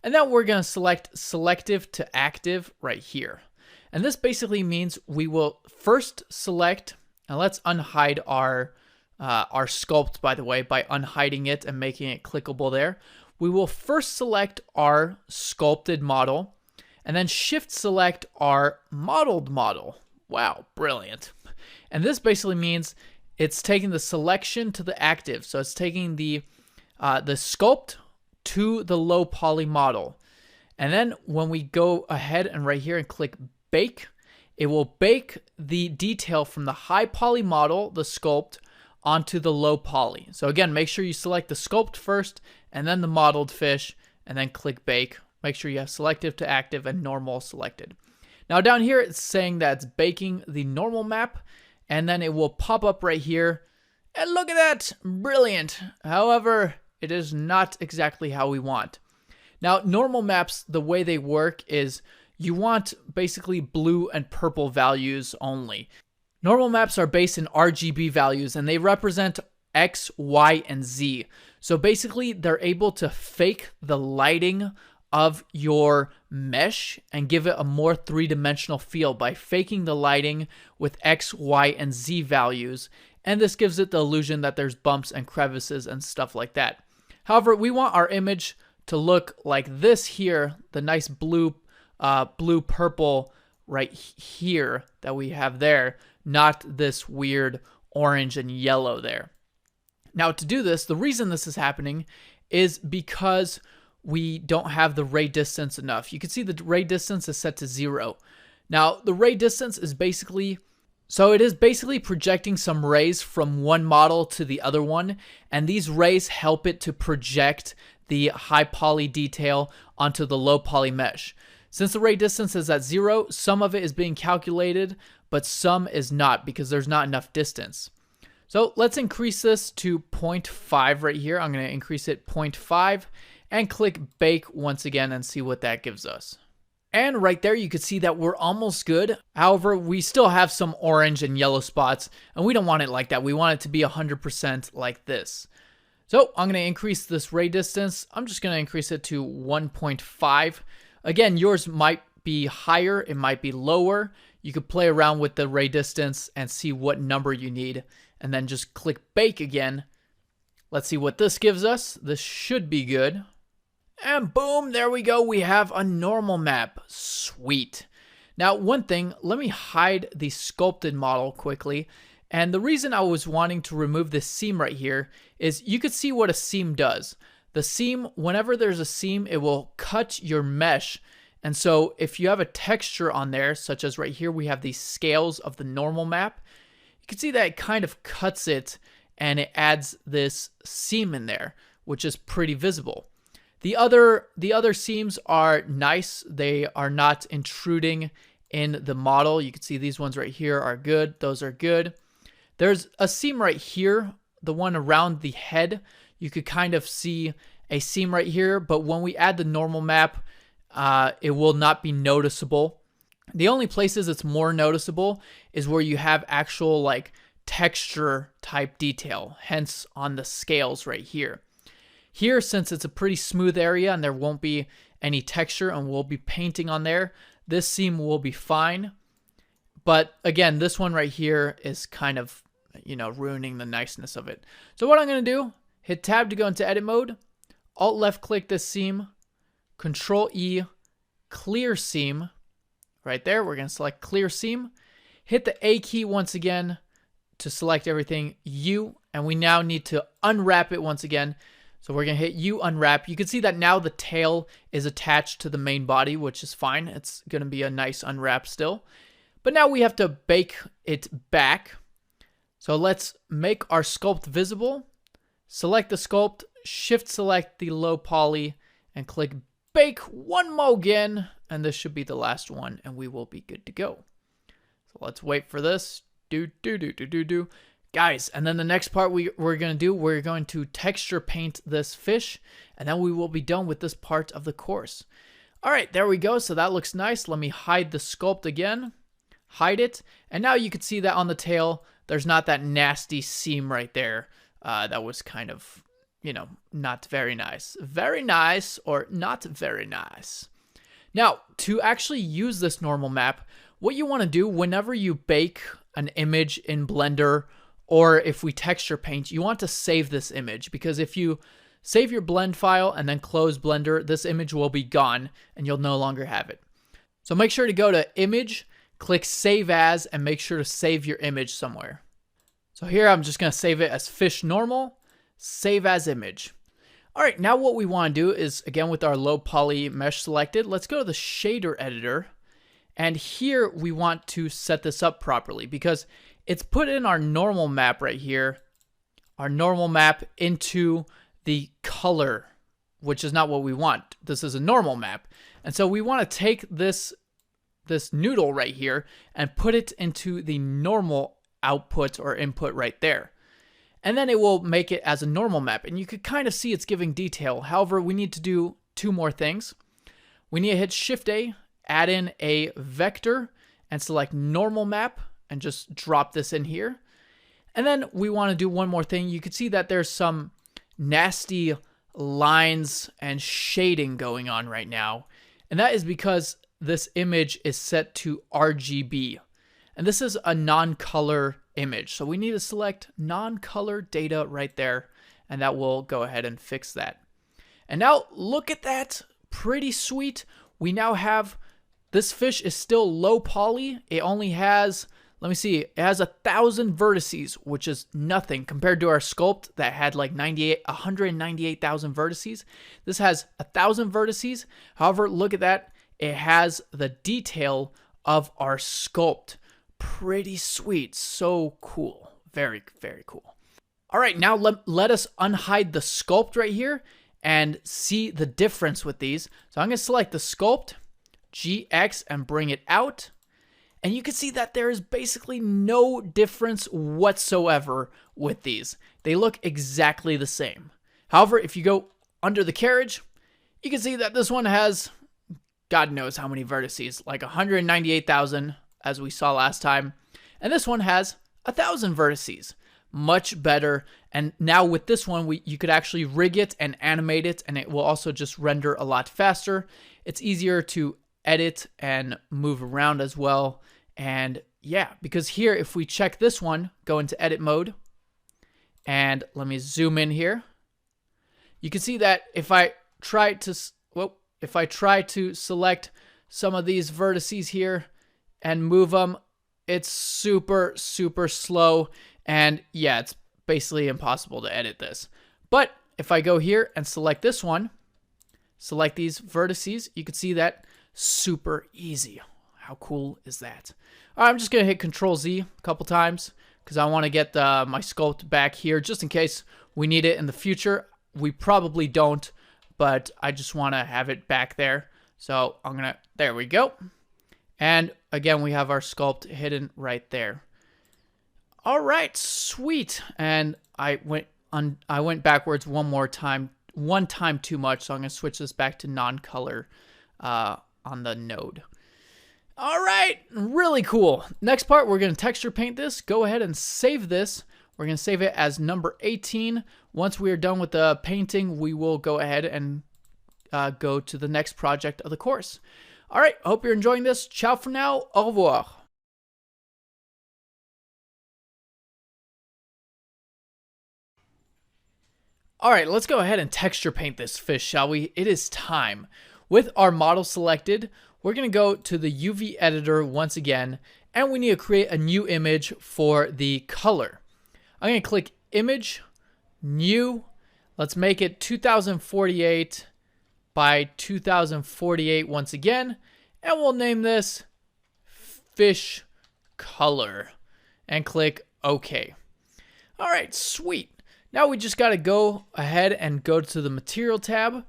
And then we're going to select selective to active right here. And this basically means we will first select, and let's unhide our sculpt, by the way, by unhiding it and making it clickable there. We will first select our sculpted model and then shift select our modeled model. Wow, brilliant. And this basically means it's taking the selection to the active. So it's taking the sculpt to the low poly model. And then when we go ahead and right here and click bake, it will bake the detail from the high poly model, the sculpt, onto the low poly. So again, make sure you select the sculpt first and then the modeled fish and then click bake. Make sure you have selective to active and normal selected. Now down here, it's saying that it's baking the normal map, and then it will pop up right here. And look at that, brilliant. However, it is not exactly how we want. Now, normal maps, the way they work is you want basically blue and purple values only. Normal maps are based in RGB values, and they represent X, Y, and Z. So basically, they're able to fake the lighting of your mesh and give it a more three-dimensional feel by faking the lighting with X, Y, and Z values. And this gives it the illusion that there's bumps and crevices and stuff like that. However, we want our image to look like this here, the nice blue, purple right here that we have there, not this weird orange and yellow there. Now to do this, the reason this is happening is because we don't have the ray distance enough. You can see the ray distance is set to 0. Now the ray distance is basically, so it is basically projecting some rays from one model to the other one, and these rays help it to project the high poly detail onto the low poly mesh. Since the ray distance is at 0, some of it is being calculated, but some is not because there's not enough distance. So let's increase this to 0.5 right here. I'm going to increase it 0.5 and click bake once again and see what that gives us. And right there, you can see that we're almost good. However, we still have some orange and yellow spots, and we don't want it like that. We want it to be 100% like this. So I'm going to increase this ray distance. I'm just going to increase it to 1.5. Again, yours might be higher. It might be lower. You could play around with the ray distance and see what number you need, and then just click bake again. Let's see what this gives us. This should be good. And boom, there we go. We have a normal map. Sweet. Now, one thing, let me hide the sculpted model quickly. And the reason I was wanting to remove this seam right here is you could see what a seam does. The seam, whenever there's a seam, it will cut your mesh. And so if you have a texture on there, such as right here, we have these scales of the normal map, you can see that it kind of cuts it and it adds this seam in there, which is pretty visible. The other seams are nice. They are not intruding in the model. You can see these ones right here are good. Those are good. There's a seam right here, the one around the head. You could kind of see a seam right here, but when we add the normal map, it will not be noticeable. The only places it's more noticeable is where you have actual like texture type detail, hence on the scales right here. Here, since it's a pretty smooth area and there won't be any texture and we'll be painting on there, this seam will be fine. But again, this one right here is kind of, ruining the niceness of it. So what I'm going to do, hit tab to go into edit mode, alt left click this seam, control E, clear seam. Right there, we're going to select clear seam. Hit the A key once again to select everything, U, and we now need to unwrap it once again. So we're going to hit U unwrap. You can see that now the tail is attached to the main body, which is fine. It's going to be a nice unwrap still. But now we have to bake it back. So let's make our sculpt visible. Select the sculpt, shift select the low poly, and click bake one more again. And this should be the last one, and we will be good to go. So let's wait for this. Guys, and then the next part we're going to do, we're going to texture paint this fish, and then we will be done with this part of the course. All right, there we go. So that looks nice. Let me hide the sculpt again. Hide it. And now you can see that on the tail, there's not that nasty seam right there. That was kind of, not very nice. Very nice or not very nice. Now, to actually use this normal map, what you want to do whenever you bake an image in Blender, or if we texture paint, you want to save this image, because if you save your blend file and then close Blender, this image will be gone and you'll no longer have it. So make sure to go to Image, click Save As, and make sure to save your image somewhere. So here I'm just going to save it as Fish Normal, Save As Image. All right, now what we want to do is, again with our low poly mesh selected, let's go to the shader editor. And here we want to set this up properly because it's put in our normal map right here, our normal map into the color, which is not what we want. This is a normal map. And so we want to take this noodle right here and put it into the normal output or input right there. And then it will make it as a normal map. And you could kind of see it's giving detail. However, we need to do two more things. We need to hit Shift A, add in a vector, and select normal map, and just drop this in here. And then we want to do one more thing. You can see that there's some nasty lines and shading going on right now. And that is because this image is set to RGB. And this is a non-color image. So we need to select non-color data right there. And that will go ahead and fix that. And now look at that. Pretty sweet. We now have, this fish is still low poly. It only has, let me see, it has 1,000 vertices, which is nothing compared to our sculpt that had like 198,000 vertices. This has 1,000 vertices. However, look at that. It has the detail of our sculpt. Pretty sweet. So cool. Very, very cool. All right, now let us unhide the sculpt right here and see the difference with these. So I'm going to select the sculpt, GX, and bring it out. And you can see that there is basically no difference whatsoever with these. They look exactly the same. However, if you go under the carriage, you can see that this one has God knows how many vertices, like 198,000 as we saw last time. And this one has 1,000 vertices. Much better. And now with this one, you could actually rig it and animate it, and it will also just render a lot faster. It's easier to edit and move around as well. And yeah, because here, if we check this one, go into edit mode, and let me zoom in here, you can see that if I try to select some of these vertices here and move them, it's super, super slow. And yeah, it's basically impossible to edit this. But if I go here and select this one, select these vertices, you can see that super easy. How cool is that? All right, I'm just going to hit Control Z a couple times because I want to get my sculpt back here just in case we need it in the future. We probably don't, but I just want to have it back there. So I'm going to, there we go. And again, we have our sculpt hidden right there. All right, sweet. And I went backwards one time too much, so I'm going to switch this back to non-color on the node. All right, really cool. Next part, we're going to texture paint this. Go ahead and save this. We're going to save it as number 18. Once we are done with the painting, we will go ahead and go to the next project of the course. All right, hope you're enjoying this. Ciao for now. Au revoir. All right, let's go ahead and texture paint this fish, shall we? It is time. With our model selected, we're going to go to the UV editor once again, and we need to create a new image for the color. I'm going to click Image, New. Let's make it 2048 by 2048 once again, and we'll name this Fish Color, and click OK. All right, sweet. Now we just got to go ahead and go to the Material tab,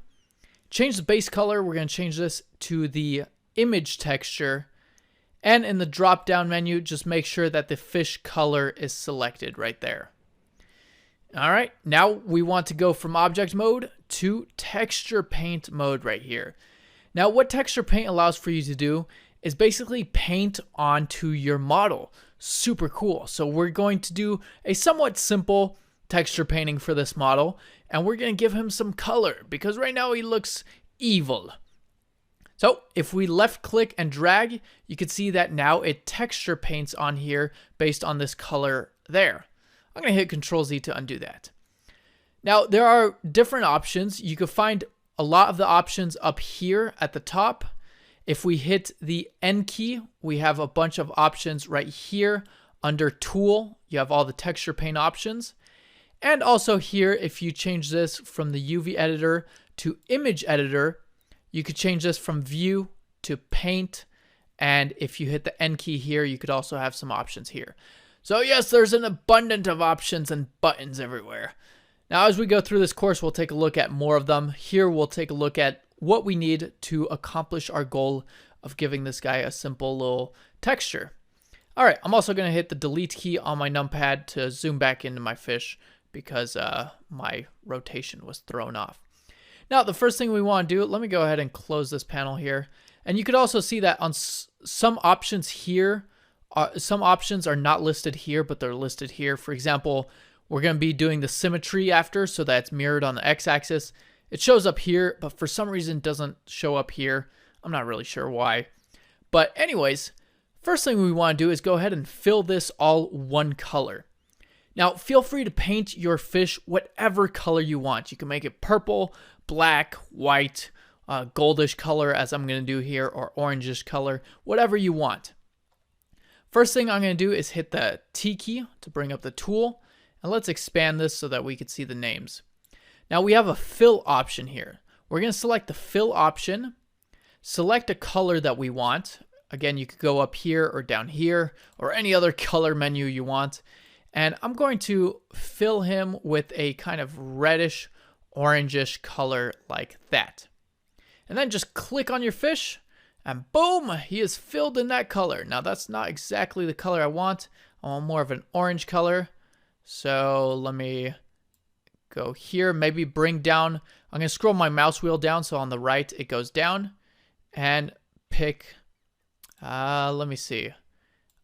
change the base color. We're going to change this to the image texture, and in the drop down menu, just make sure that the fish color is selected right there. All right, now we want to go from object mode to texture paint mode right here. Now what texture paint allows for you to do is basically paint onto your model. Super cool. So we're going to do a somewhat simple texture painting for this model, and we're going to give him some color because right now he looks evil. So if we left click and drag, you can see that now it texture paints on here based on this color there. I'm going to hit Control Z to undo that. Now there are different options. You can find a lot of the options up here at the top. If we hit the N key, we have a bunch of options right here under Tool. You have all the texture paint options. And also here, if you change this from the UV editor to image editor, you could change this from view to paint. And if you hit the N key here, you could also have some options here. So yes, there's an abundance of options and buttons everywhere. Now, as we go through this course, we'll take a look at more of them. Here, we'll take a look at what we need to accomplish our goal of giving this guy a simple little texture. All right, I'm also going to hit the delete key on my numpad to zoom back into my fish because my rotation was thrown off. Now, the first thing we want to do, let me go ahead and close this panel here. And you could also see that on some options here, some options are not listed here, but they're listed here. For example, we're going to be doing the symmetry after, so that it's mirrored on the x-axis. It shows up here, but for some reason doesn't show up here. I'm not really sure why. But anyways, first thing we want to do is go ahead and fill this all one color. Now, feel free to paint your fish whatever color you want. You can make it purple, black, white, goldish color, as I'm going to do here, or orangish color, whatever you want. First thing I'm going to do is hit the T key to bring up the tool, and let's expand this so that we can see the names. Now, we have a fill option here. We're going to select the fill option, select a color that we want. Again, you could go up here or down here, or any other color menu you want. And I'm going to fill him with a kind of reddish, orangish color like that. And then just click on your fish And boom, he is filled in that color. Now that's not exactly the color I want. I want more of an orange color. So let me go here, maybe bring down, I'm going to scroll my mouse wheel down so on the right it goes down and pick, let me see.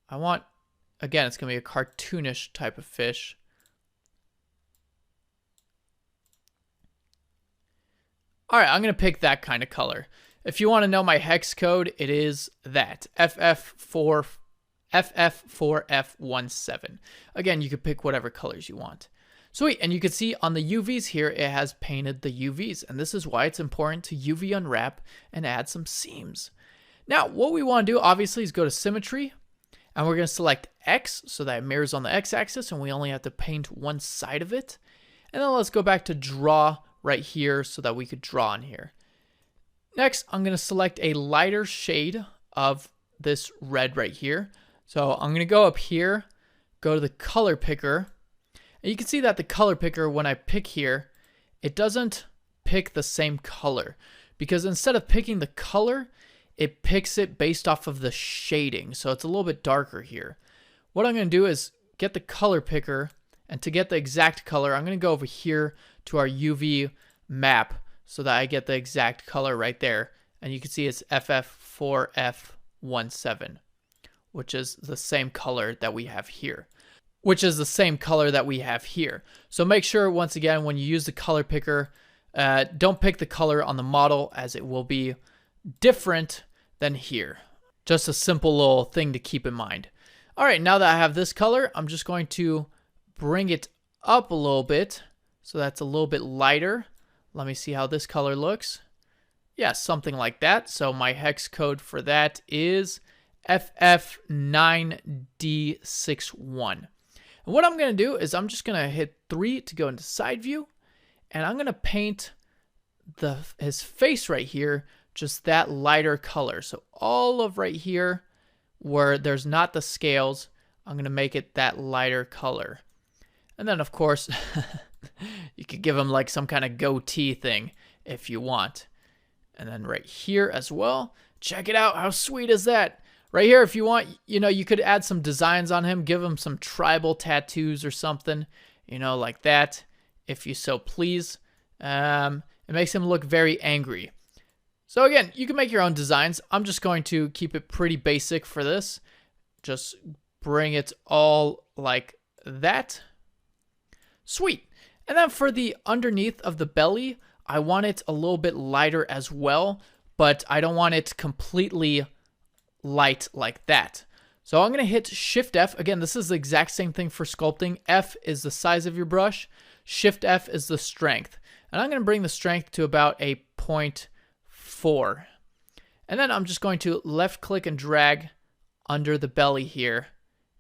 I want, again, it's going to be a cartoonish type of fish. All right, I'm going to pick that kind of color. If you want to know my hex code, it is that, FF4F17. Again, you could pick whatever colors you want. Sweet, and you can see on the UVs here, it has painted the UVs, and this is why it's important to UV unwrap and add some seams. Now, what we want to do, obviously, is go to Symmetry, and we're going to select X, so that it mirrors on the X-axis, and we only have to paint one side of it. And then let's go back to Draw right here, so that we could draw on here. Next, I'm going to select a lighter shade of this red right here. So I'm going to go up here, go to the color picker, and you can see that the color picker, when I pick here, it doesn't pick the same color, because instead of picking the color, it picks it based off of the shading. So it's a little bit darker here. What I'm going to do is get the color picker, and to get the exact color, I'm going to go over here to our UV map so that I get the exact color right there. And you can see it's FF4F17, which is the same color that we have here. So make sure, once again, when you use the color picker, don't pick the color on the model, as it will be different than here. Just a simple little thing to keep in mind. All right, now that I have this color, I'm just going to bring it up a little bit so that's a little bit lighter. Let me see how this color looks. Yeah, something like that. So my hex code for that is FF9D61. And what I'm going to do is I'm just going to hit 3 to go into side view, and I'm going to paint his face right here just that lighter color. So all of right here where there's not the scales, I'm going to make it that lighter color. And then, of course, you could give him like some kind of goatee thing if you want. And then right here as well, check it out. How sweet is that? Right here, if you want, you could add some designs on him, give him some tribal tattoos or something, like that, if you so please. It makes him look very angry. So again, you can make your own designs. I'm just going to keep it pretty basic for this. Just bring it all like that. Sweet. And then for the underneath of the belly, I want it a little bit lighter as well, but I don't want it completely light like that. So I'm going to hit Shift F. Again, this is the exact same thing for sculpting. F is the size of your brush. Shift F is the strength. And I'm going to bring the strength to about a 0.4. And then I'm just going to left click and drag under the belly here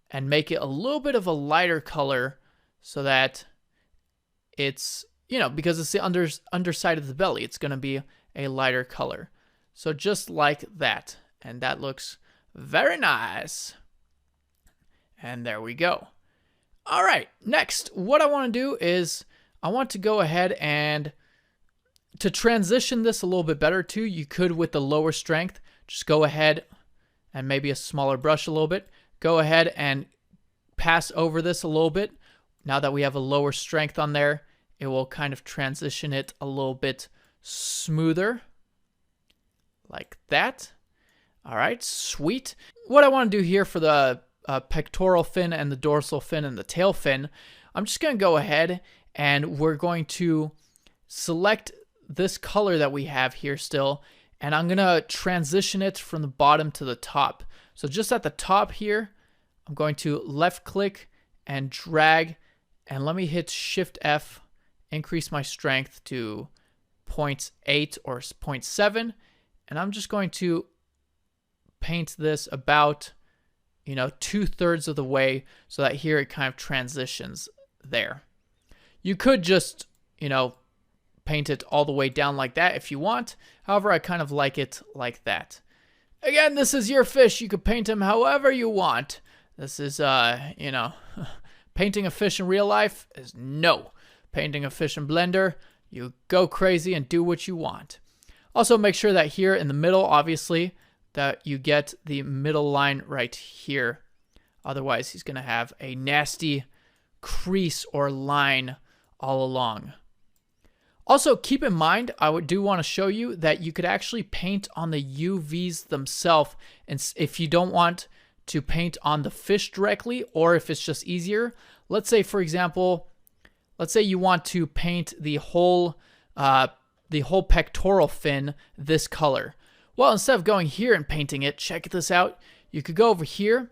and make it a little bit of a lighter color so that it's, because it's the underside of the belly, it's going to be a lighter color. So just like that. And that looks very nice. And there we go. All right, next, what I want to do is I want to go ahead and to transition this a little bit better too, you could with the lower strength, just go ahead and maybe a smaller brush a little bit, go ahead and pass over this a little bit. Now that we have a lower strength on there, it will kind of transition it a little bit smoother like that. All right, sweet. What I want to do here for the pectoral fin and the dorsal fin and the tail fin, I'm just going to go ahead and we're going to select this color that we have here still, and I'm going to transition it from the bottom to the top. So just at the top here, I'm going to left click and drag, and let me hit Shift F, increase my strength to 0.8 or 0.7, and I'm just going to paint this about 2/3 of the way so that here it kind of transitions there. You could just paint it all the way down like that if you want. However, I kind of like it like that. Again, this is your fish. You could paint him however you want. This is painting a fish in real life is no. Painting a fish in Blender, you go crazy and do what you want. Also make sure that here in the middle, obviously, that you get the middle line right here. Otherwise, he's going to have a nasty crease or line all along. Also, keep in mind, I do want to show you that you could actually paint on the UVs themselves. And if you don't want to paint on the fish directly, or if it's just easier, let's say, for example, let's say you want to paint the whole pectoral fin this color. Well, instead of going here and painting it, check this out. You could go over here,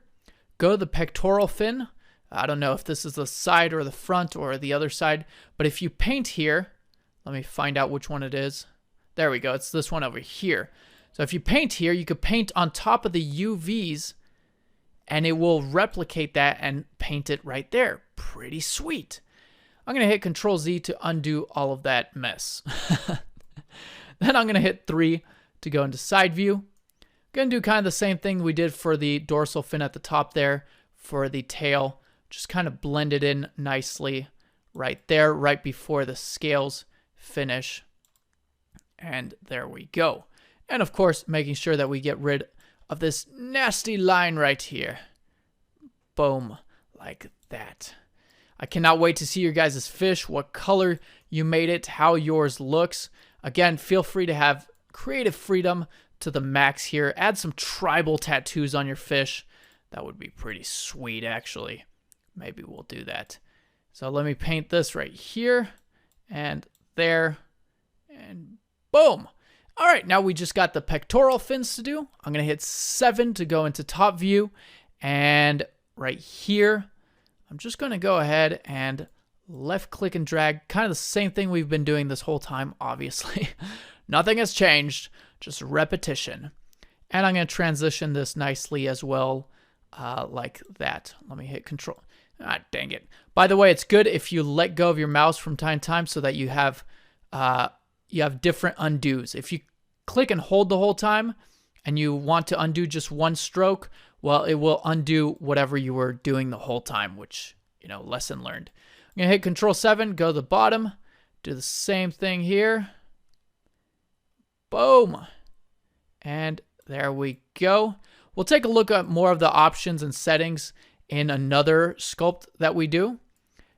go to the pectoral fin. I don't know if this is the side or the front or the other side, but if you paint here, let me find out which one it is. There we go. It's this one over here. So if you paint here, you could paint on top of the UVs and it will replicate that and paint it right there. Pretty sweet. I'm going to hit Control Z to undo all of that mess. Then I'm going to hit 3 to go into side view. Going to do kind of the same thing we did for the dorsal fin at the top there for the tail. Just kind of blend it in nicely right there, right before the scales finish. And there we go. And of course, making sure that we get rid of this nasty line right here. Boom, like that. I cannot wait to see your guys' fish, what color you made it, how yours looks. Again, feel free to have creative freedom to the max here. Add some tribal tattoos on your fish. That would be pretty sweet, actually. Maybe we'll do that. So let me paint this right here and there, and boom. All right, now we just got the pectoral fins to do. I'm going to hit 7 to go into top view, and right here, I'm just going to go ahead and left click and drag. Kind of the same thing we've been doing this whole time, obviously. Nothing has changed, just repetition. And I'm going to transition this nicely as well, like that. Let me hit Control. Ah, dang it. By the way, it's good if you let go of your mouse from time to time so that you have different undos. If you click and hold the whole time and you want to undo just one stroke, well, it will undo whatever you were doing the whole time, which, you know, lesson learned. I'm going to hit Control 7, go to the bottom, do the same thing here. Boom. And there we go. We'll take a look at more of the options and settings in another sculpt that we do,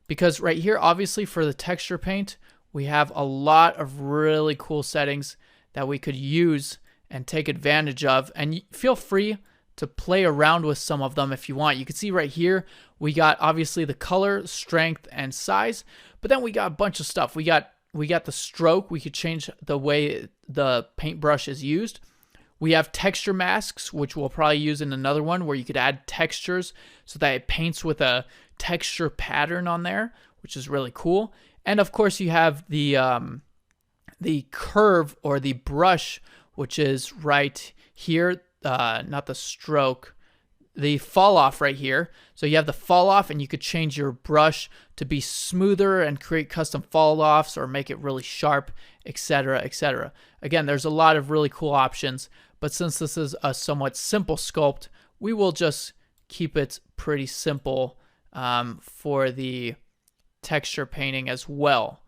because right here, obviously for the texture paint, we have a lot of really cool settings that we could use and take advantage of, and feel free to play around with some of them if you want. You can see right here, we got obviously the color, strength, and size, but then we got a bunch of stuff. We got the stroke. We could change the way the paintbrush is used. We have texture masks, which we'll probably use in another one, where you could add textures so that it paints with a texture pattern on there, which is really cool. And of course, you have the curve or the brush, which is right here, not the stroke, the fall off right here. So you have the fall off, and you could change your brush to be smoother and create custom fall offs or make it really sharp, etc., etc. Again, there's a lot of really cool options. But since this is a somewhat simple sculpt, we will just keep it pretty simple for the texture painting as well.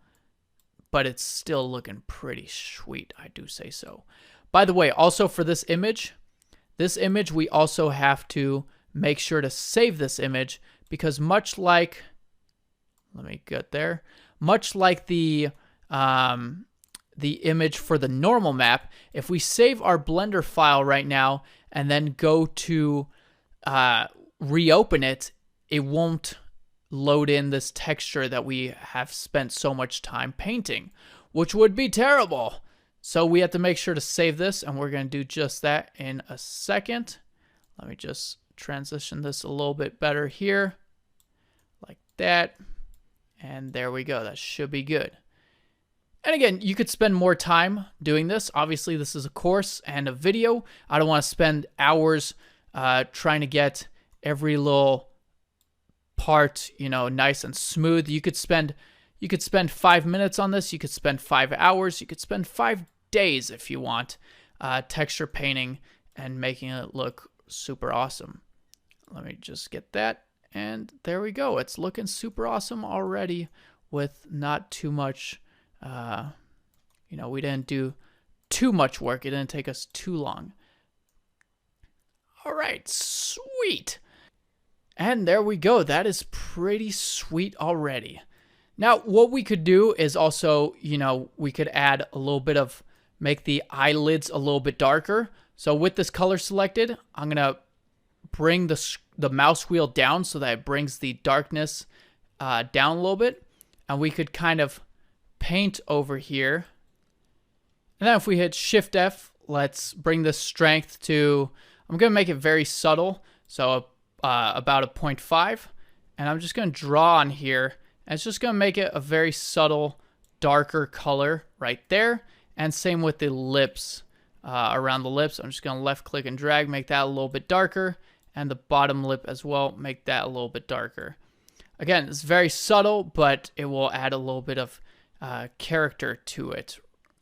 But it's still looking pretty sweet, I do say so. By the way, also for this image we also have to make sure to save this image, because much like, let me get there, much like the image for the normal map, if we save our Blender file right now and then go to reopen it, it won't load in this texture that we have spent so much time painting, which would be terrible. So we have to make sure to save this, and we're going to do just that in a second. Let me just transition this a little bit better here, like that. And there we go. That should be good. And again, you could spend more time doing this. Obviously, this is a course and a video. I don't want to spend hours trying to get every little part, you know, nice and smooth. You could spend 5 minutes on this. You could spend 5 hours. You could spend 5 days if you want, texture painting and making it look super awesome. Let me just get that. And there we go. It's looking super awesome already with not too much, you know, we didn't do too much work. It didn't take us too long. All right, sweet. And there we go. That is pretty sweet already. Now, what we could do is also, we could add a little bit of, make the eyelids a little bit darker. So with this color selected, I'm going to bring the mouse wheel down so that it brings the darkness down a little bit. And we could kind of paint over here. And then if we hit Shift F, let's bring the strength to, I'm going to make it very subtle. So about a 0.5. And I'm just going to draw on here. And it's just going to make it a very subtle, darker color right there. And same with the lips, around the lips. I'm just going to left click and drag, make that a little bit darker. And the bottom lip as well, make that a little bit darker. Again, it's very subtle, but it will add a little bit of character to it.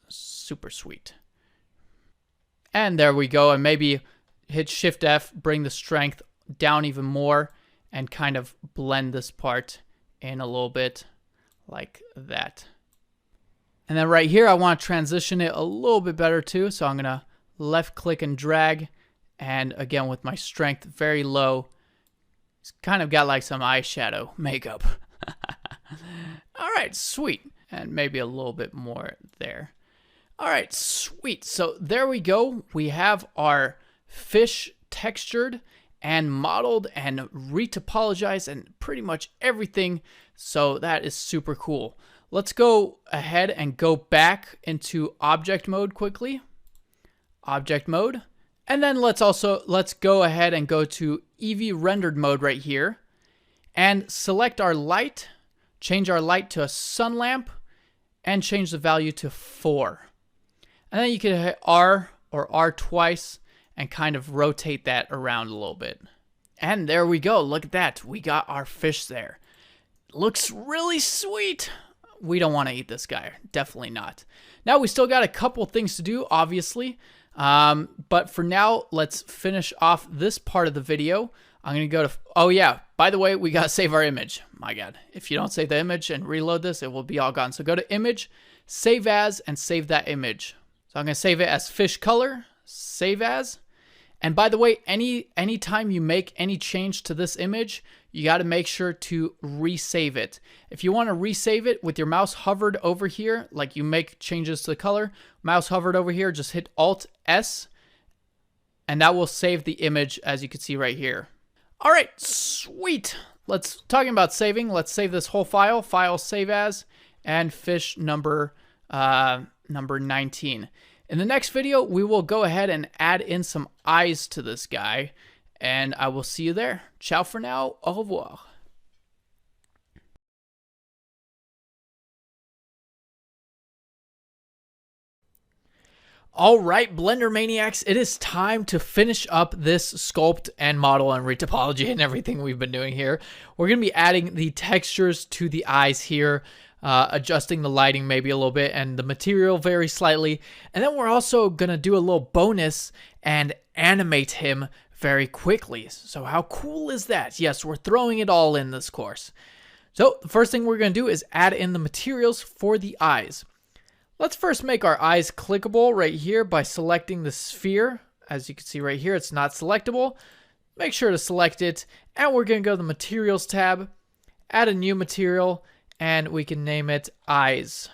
Super sweet. And there we go. And maybe hit Shift F, bring the strength down even more, and kind of blend this part in a little bit like that. And then right here, I want to transition it a little bit better too. So I'm going to left click and drag. And again, with my strength very low, it's kind of got like some eyeshadow makeup. All right, sweet. And maybe a little bit more there. All right, sweet. So there we go. We have our fish textured and modeled and retopologized and pretty much everything. So that is super cool. Let's go ahead and go back into object mode quickly. Object mode. And then let's go ahead and go to Eevee rendered mode right here and select our light, change our light to a sun lamp, and change the value to 4. And then you can hit R or R twice and kind of rotate that around a little bit. And there we go. Look at that. We got our fish there. Looks really sweet. We don't want to eat this guy. Definitely not. Now we still got a couple things to do, obviously. But for now, let's finish off this part of the video. I'm going to go to, oh yeah, by the way, we got to save our image. My God, if you don't save the image and reload this, it will be all gone. So go to image, save as, and save that image. So I'm going to save it as fish color, save as. And by the way, anytime you make any change to this image, you got to make sure to resave it. If you want to resave it with your mouse hovered over here, like you make changes to the color, mouse hovered over here, just hit Alt S, and that will save the image as you can see right here. All right, sweet. Talking about saving, let's save this whole file, save as, and fish number 19. In the next video, we will go ahead and add in some eyes to this guy, and I will see you there. Ciao for now. Au revoir. All right, Blender Maniacs, it is time to finish up this sculpt and model and retopology and everything we've been doing here. We're going to be adding the textures to the eyes here, adjusting the lighting maybe a little bit and the material very slightly. And then we're also going to do a little bonus and animate him very quickly. So how cool is that? Yes, we're throwing it all in this course. So the first thing we're going to do is add in the materials for the eyes. Let's first make our eyes clickable right here by selecting the sphere. As you can see right here, it's not selectable. Make sure to select it. And we're going to go to the materials tab, add a new material, and we can name it eyes.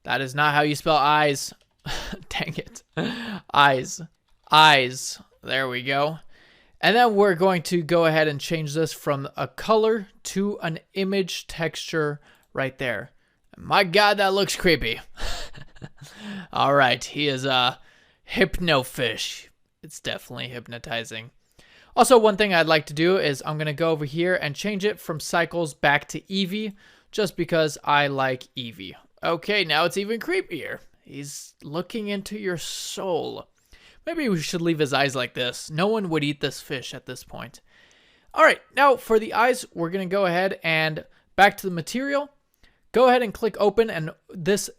That is not how you spell eyes. Dang it. Eyes. Eyes. There we go. And then we're going to go ahead and change this from a color to an image texture right there. My God, that looks creepy. All right, he is a hypnofish. It's definitely hypnotizing. Also, one thing I'd like to do is I'm going to go over here and change it from cycles back to Eevee, just because I like Eevee. Okay, now it's even creepier. He's looking into your soul. Maybe we should leave his eyes like this. No one would eat this fish at this point. All right, now for the eyes, we're going to go ahead and back to the material. Go ahead and click open, and this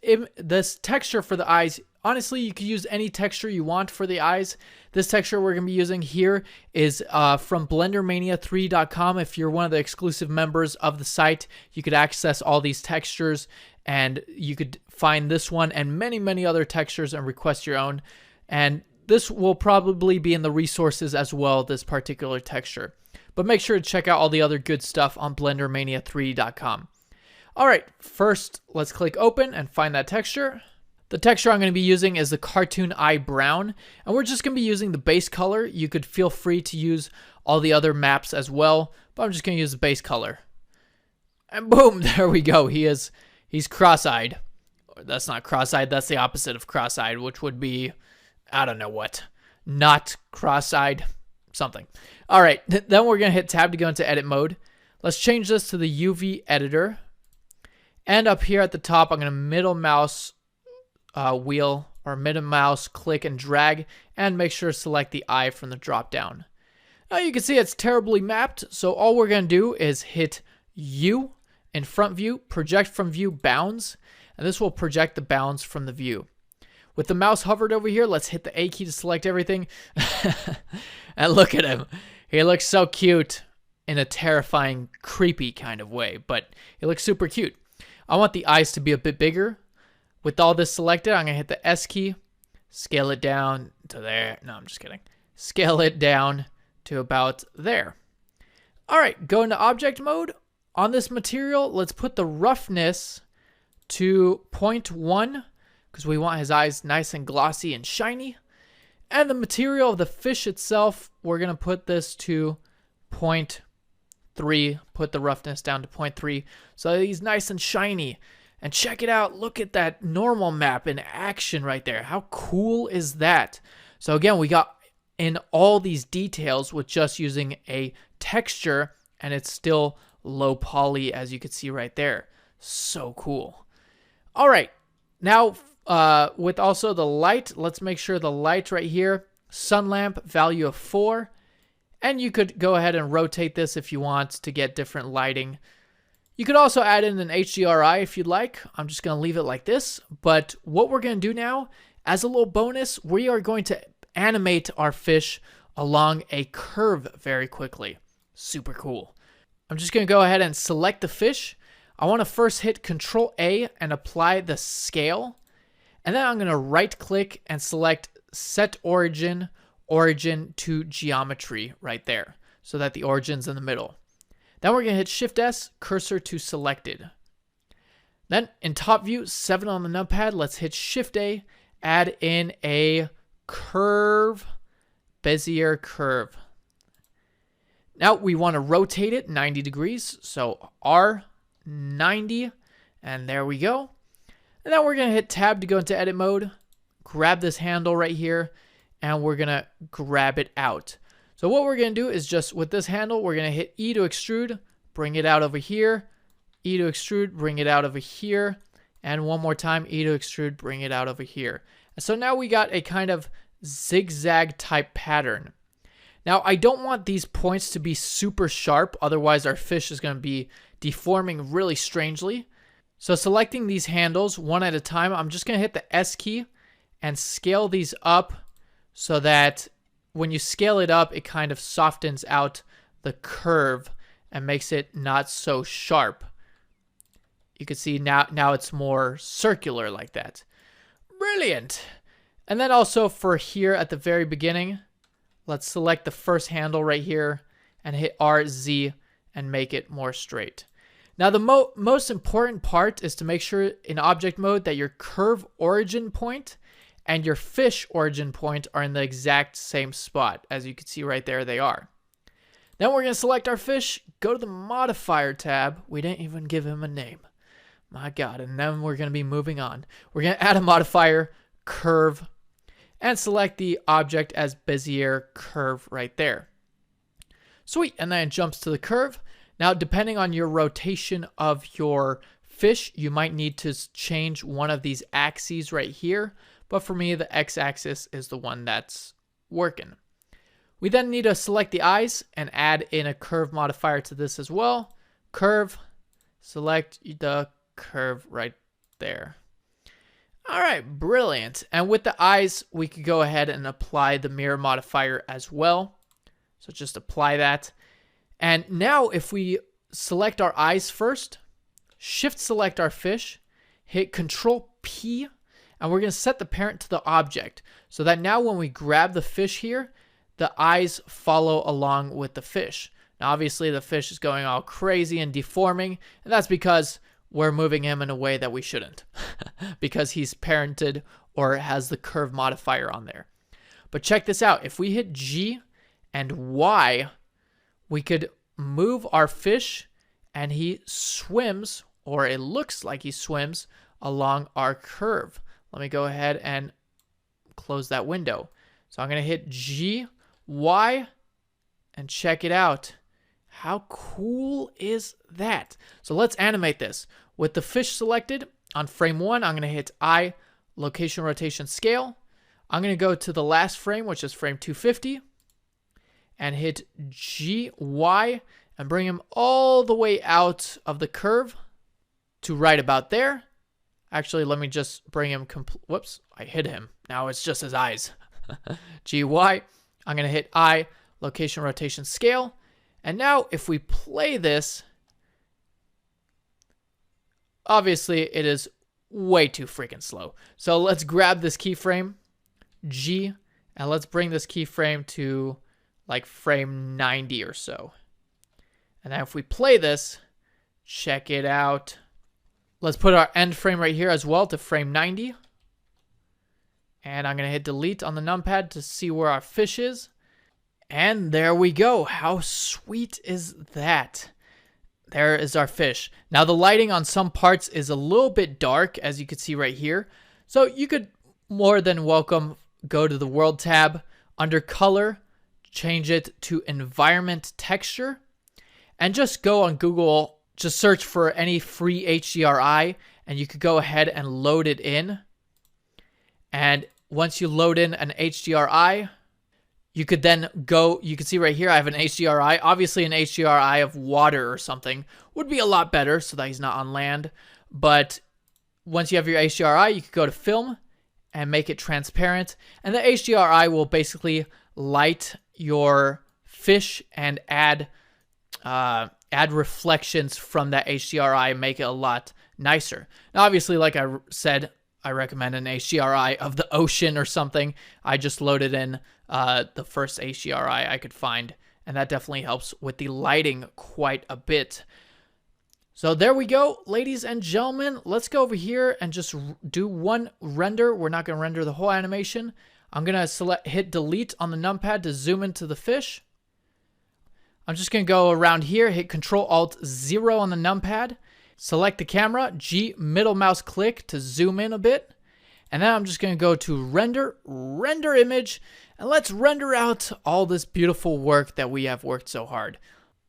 texture for the eyes, honestly, you can use any texture you want for the eyes. This texture we're going to be using here is from BlenderMania3.com. If you're one of the exclusive members of the site, you could access all these textures, and you could find this one and many, many other textures and request your own. And this will probably be in the resources as well, this particular texture. But make sure to check out all the other good stuff on blendermania3d.com. All right, first let's click open and find that texture. The texture I'm going to be using is the cartoon eye brown, and we're just going to be using the base color. You could feel free to use all the other maps as well, but I'm just going to use the base color. And boom, there we go. He's cross-eyed. That's not cross-eyed, that's the opposite of cross-eyed, which would be, I don't know what, not cross-eyed, something. All right, then we're going to hit tab to go into edit mode. Let's change this to the UV editor. And up here at the top, I'm going to middle mouse wheel or middle mouse click and drag and make sure to select the eye from the drop down. Now you can see it's terribly mapped, so all we're going to do is hit U in front view, project from view bounds, and this will project the bounds from the view. With the mouse hovered over here, let's hit the A key to select everything. And look at him. He looks so cute in a terrifying, creepy kind of way, but he looks super cute. I want the eyes to be a bit bigger. With all this selected, I'm going to hit the S key, scale it down to there. No, I'm just kidding. Scale it down to about there. All right, go into object mode. On this material, let's put the roughness to 0.1 because we want his eyes nice and glossy and shiny. And the material of the fish itself, we're going to put this to 0.3. Put the roughness down to 0.3 so he's nice and shiny. And check it out. Look at that normal map in action right there. How cool is that? So again, we got in all these details with just using a texture, and it's still low poly, as you can see right there. So cool. All right. Now, with also the light, let's make sure the light right here, sun lamp, value of 4. And you could go ahead and rotate this if you want to get different lighting. You could also add in an HDRI if you'd like. I'm just going to leave it like this. But what we're going to do now, as a little bonus, we are going to animate our fish along a curve very quickly. Super cool. I'm just going to go ahead and select the fish. I want to first hit Control A and apply the scale. And then I'm going to right click and select Set Origin, Origin to Geometry right there, so that the origin's in the middle. Then we're going to hit Shift S, cursor to selected. Then in top view, 7 on the numpad, let's hit Shift A, add in a curve, Bezier curve. Now we want to rotate it 90 degrees, so R 90, and there we go. And then we're going to hit tab to go into edit mode, grab this handle right here, and we're going to grab it out. So what we're going to do is just with this handle, we're going to hit E to extrude, bring it out over here, E to extrude, bring it out over here, and one more time, E to extrude, bring it out over here. And so now we got a kind of zigzag type pattern. Now I don't want these points to be super sharp, otherwise our fish is going to be deforming really strangely. So selecting these handles one at a time, I'm just going to hit the S key and scale these up so that when you scale it up, it kind of softens out the curve and makes it not so sharp. You can see now it's more circular like that. Brilliant. And then also for here at the very beginning, let's select the first handle right here and hit RZ and make it more straight. Now the most important part is to make sure in object mode that your curve origin point and your fish origin point are in the exact same spot. As you can see right there, they are. Then we're going to select our fish, go to the modifier tab. We didn't even give him a name. My God. And then we're going to be moving on. We're going to add a modifier, curve, and select the object as Bezier curve right there. Sweet. And then it jumps to the curve. Now, depending on your rotation of your fish, you might need to change one of these axes right here. But for me, the x-axis is the one that's working. We then need to select the eyes and add in a curve modifier to this as well. Curve, select the curve right there. All right, brilliant. And with the eyes, we could go ahead and apply the mirror modifier as well. So just apply that. And now if we select our eyes first, shift select our fish, hit Control P, and we're going to set the parent to the object so that now when we grab the fish here, the eyes follow along with the fish. Now, obviously, the fish is going all crazy and deforming, and that's because we're moving him in a way that we shouldn't because he's parented or has the curve modifier on there. But check this out. If we hit G and Y, we could move our fish and he swims, or it looks like he swims along our curve. Let me go ahead and close that window. So I'm going to hit G, Y, and check it out. How cool is that? So let's animate this. With the fish selected on frame 1, I'm going to hit I, location, rotation, scale. I'm going to go to the last frame, which is frame 250, and hit G, Y, and bring him all the way out of the curve to right about there. Actually, let me just bring him, whoops, I hit him. Now it's just his eyes. G, Y, I'm going to hit I, location, rotation, scale. And now if we play this, obviously it is way too freaking slow. So let's grab this keyframe, G, and let's bring this keyframe to like frame 90 or so. And then if we play this, check it out. Let's put our end frame right here as well to frame 90. And I'm going to hit delete on the numpad to see where our fish is. And there we go. How sweet is that? There is our fish. Now the lighting on some parts is a little bit dark, as you can see right here. So you could more than welcome go to the world tab, under color, change it to environment texture, and just go on Google, just search for any free HDRI, and you could go ahead and load it in. And once you load in an HDRI, you could then go, you can see right here, I have an HDRI. Obviously an HDRI of water or something would be a lot better so that he's not on land. But once you have your HDRI, you could go to film and make it transparent. And the HDRI will basically light your fish and add reflections from that HDRI, make it a lot nicer. Now, obviously, like I said, I recommend an HDRI of the ocean or something. I just loaded in the first HDRI I could find, and that definitely helps with the lighting quite a bit. So there we go, ladies and gentlemen. Let's go over here and just do one render. We're not going to render the whole animation. I'm going to hit delete on the numpad to zoom into the fish. I'm just going to go around here, hit Control-Alt-0 on the numpad, select the camera, G middle mouse click to zoom in a bit, and then I'm just going to go to render image, and let's render out all this beautiful work that we have worked so hard.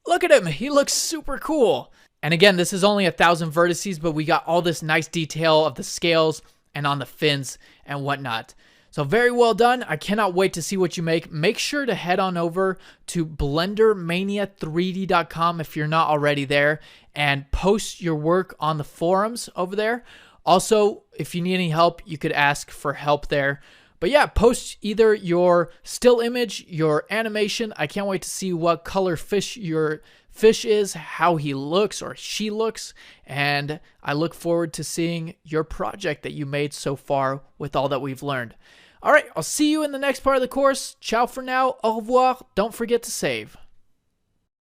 Look at him, he looks super cool. And again, this is only 1,000 vertices, but we got all this nice detail of the scales and on the fins and whatnot. So very well done. I cannot wait to see what you make. Make sure to head on over to blendermania3d.com if you're not already there, and post your work on the forums over there. Also, if you need any help, you could ask for help there. But yeah, post either your still image, your animation. I can't wait to see what color fish your fish is, how he looks or she looks, and I look forward to seeing your project that you made so far with all that we've learned. All right, I'll see you in the next part of the course. Ciao for now. Au revoir. Don't forget to save.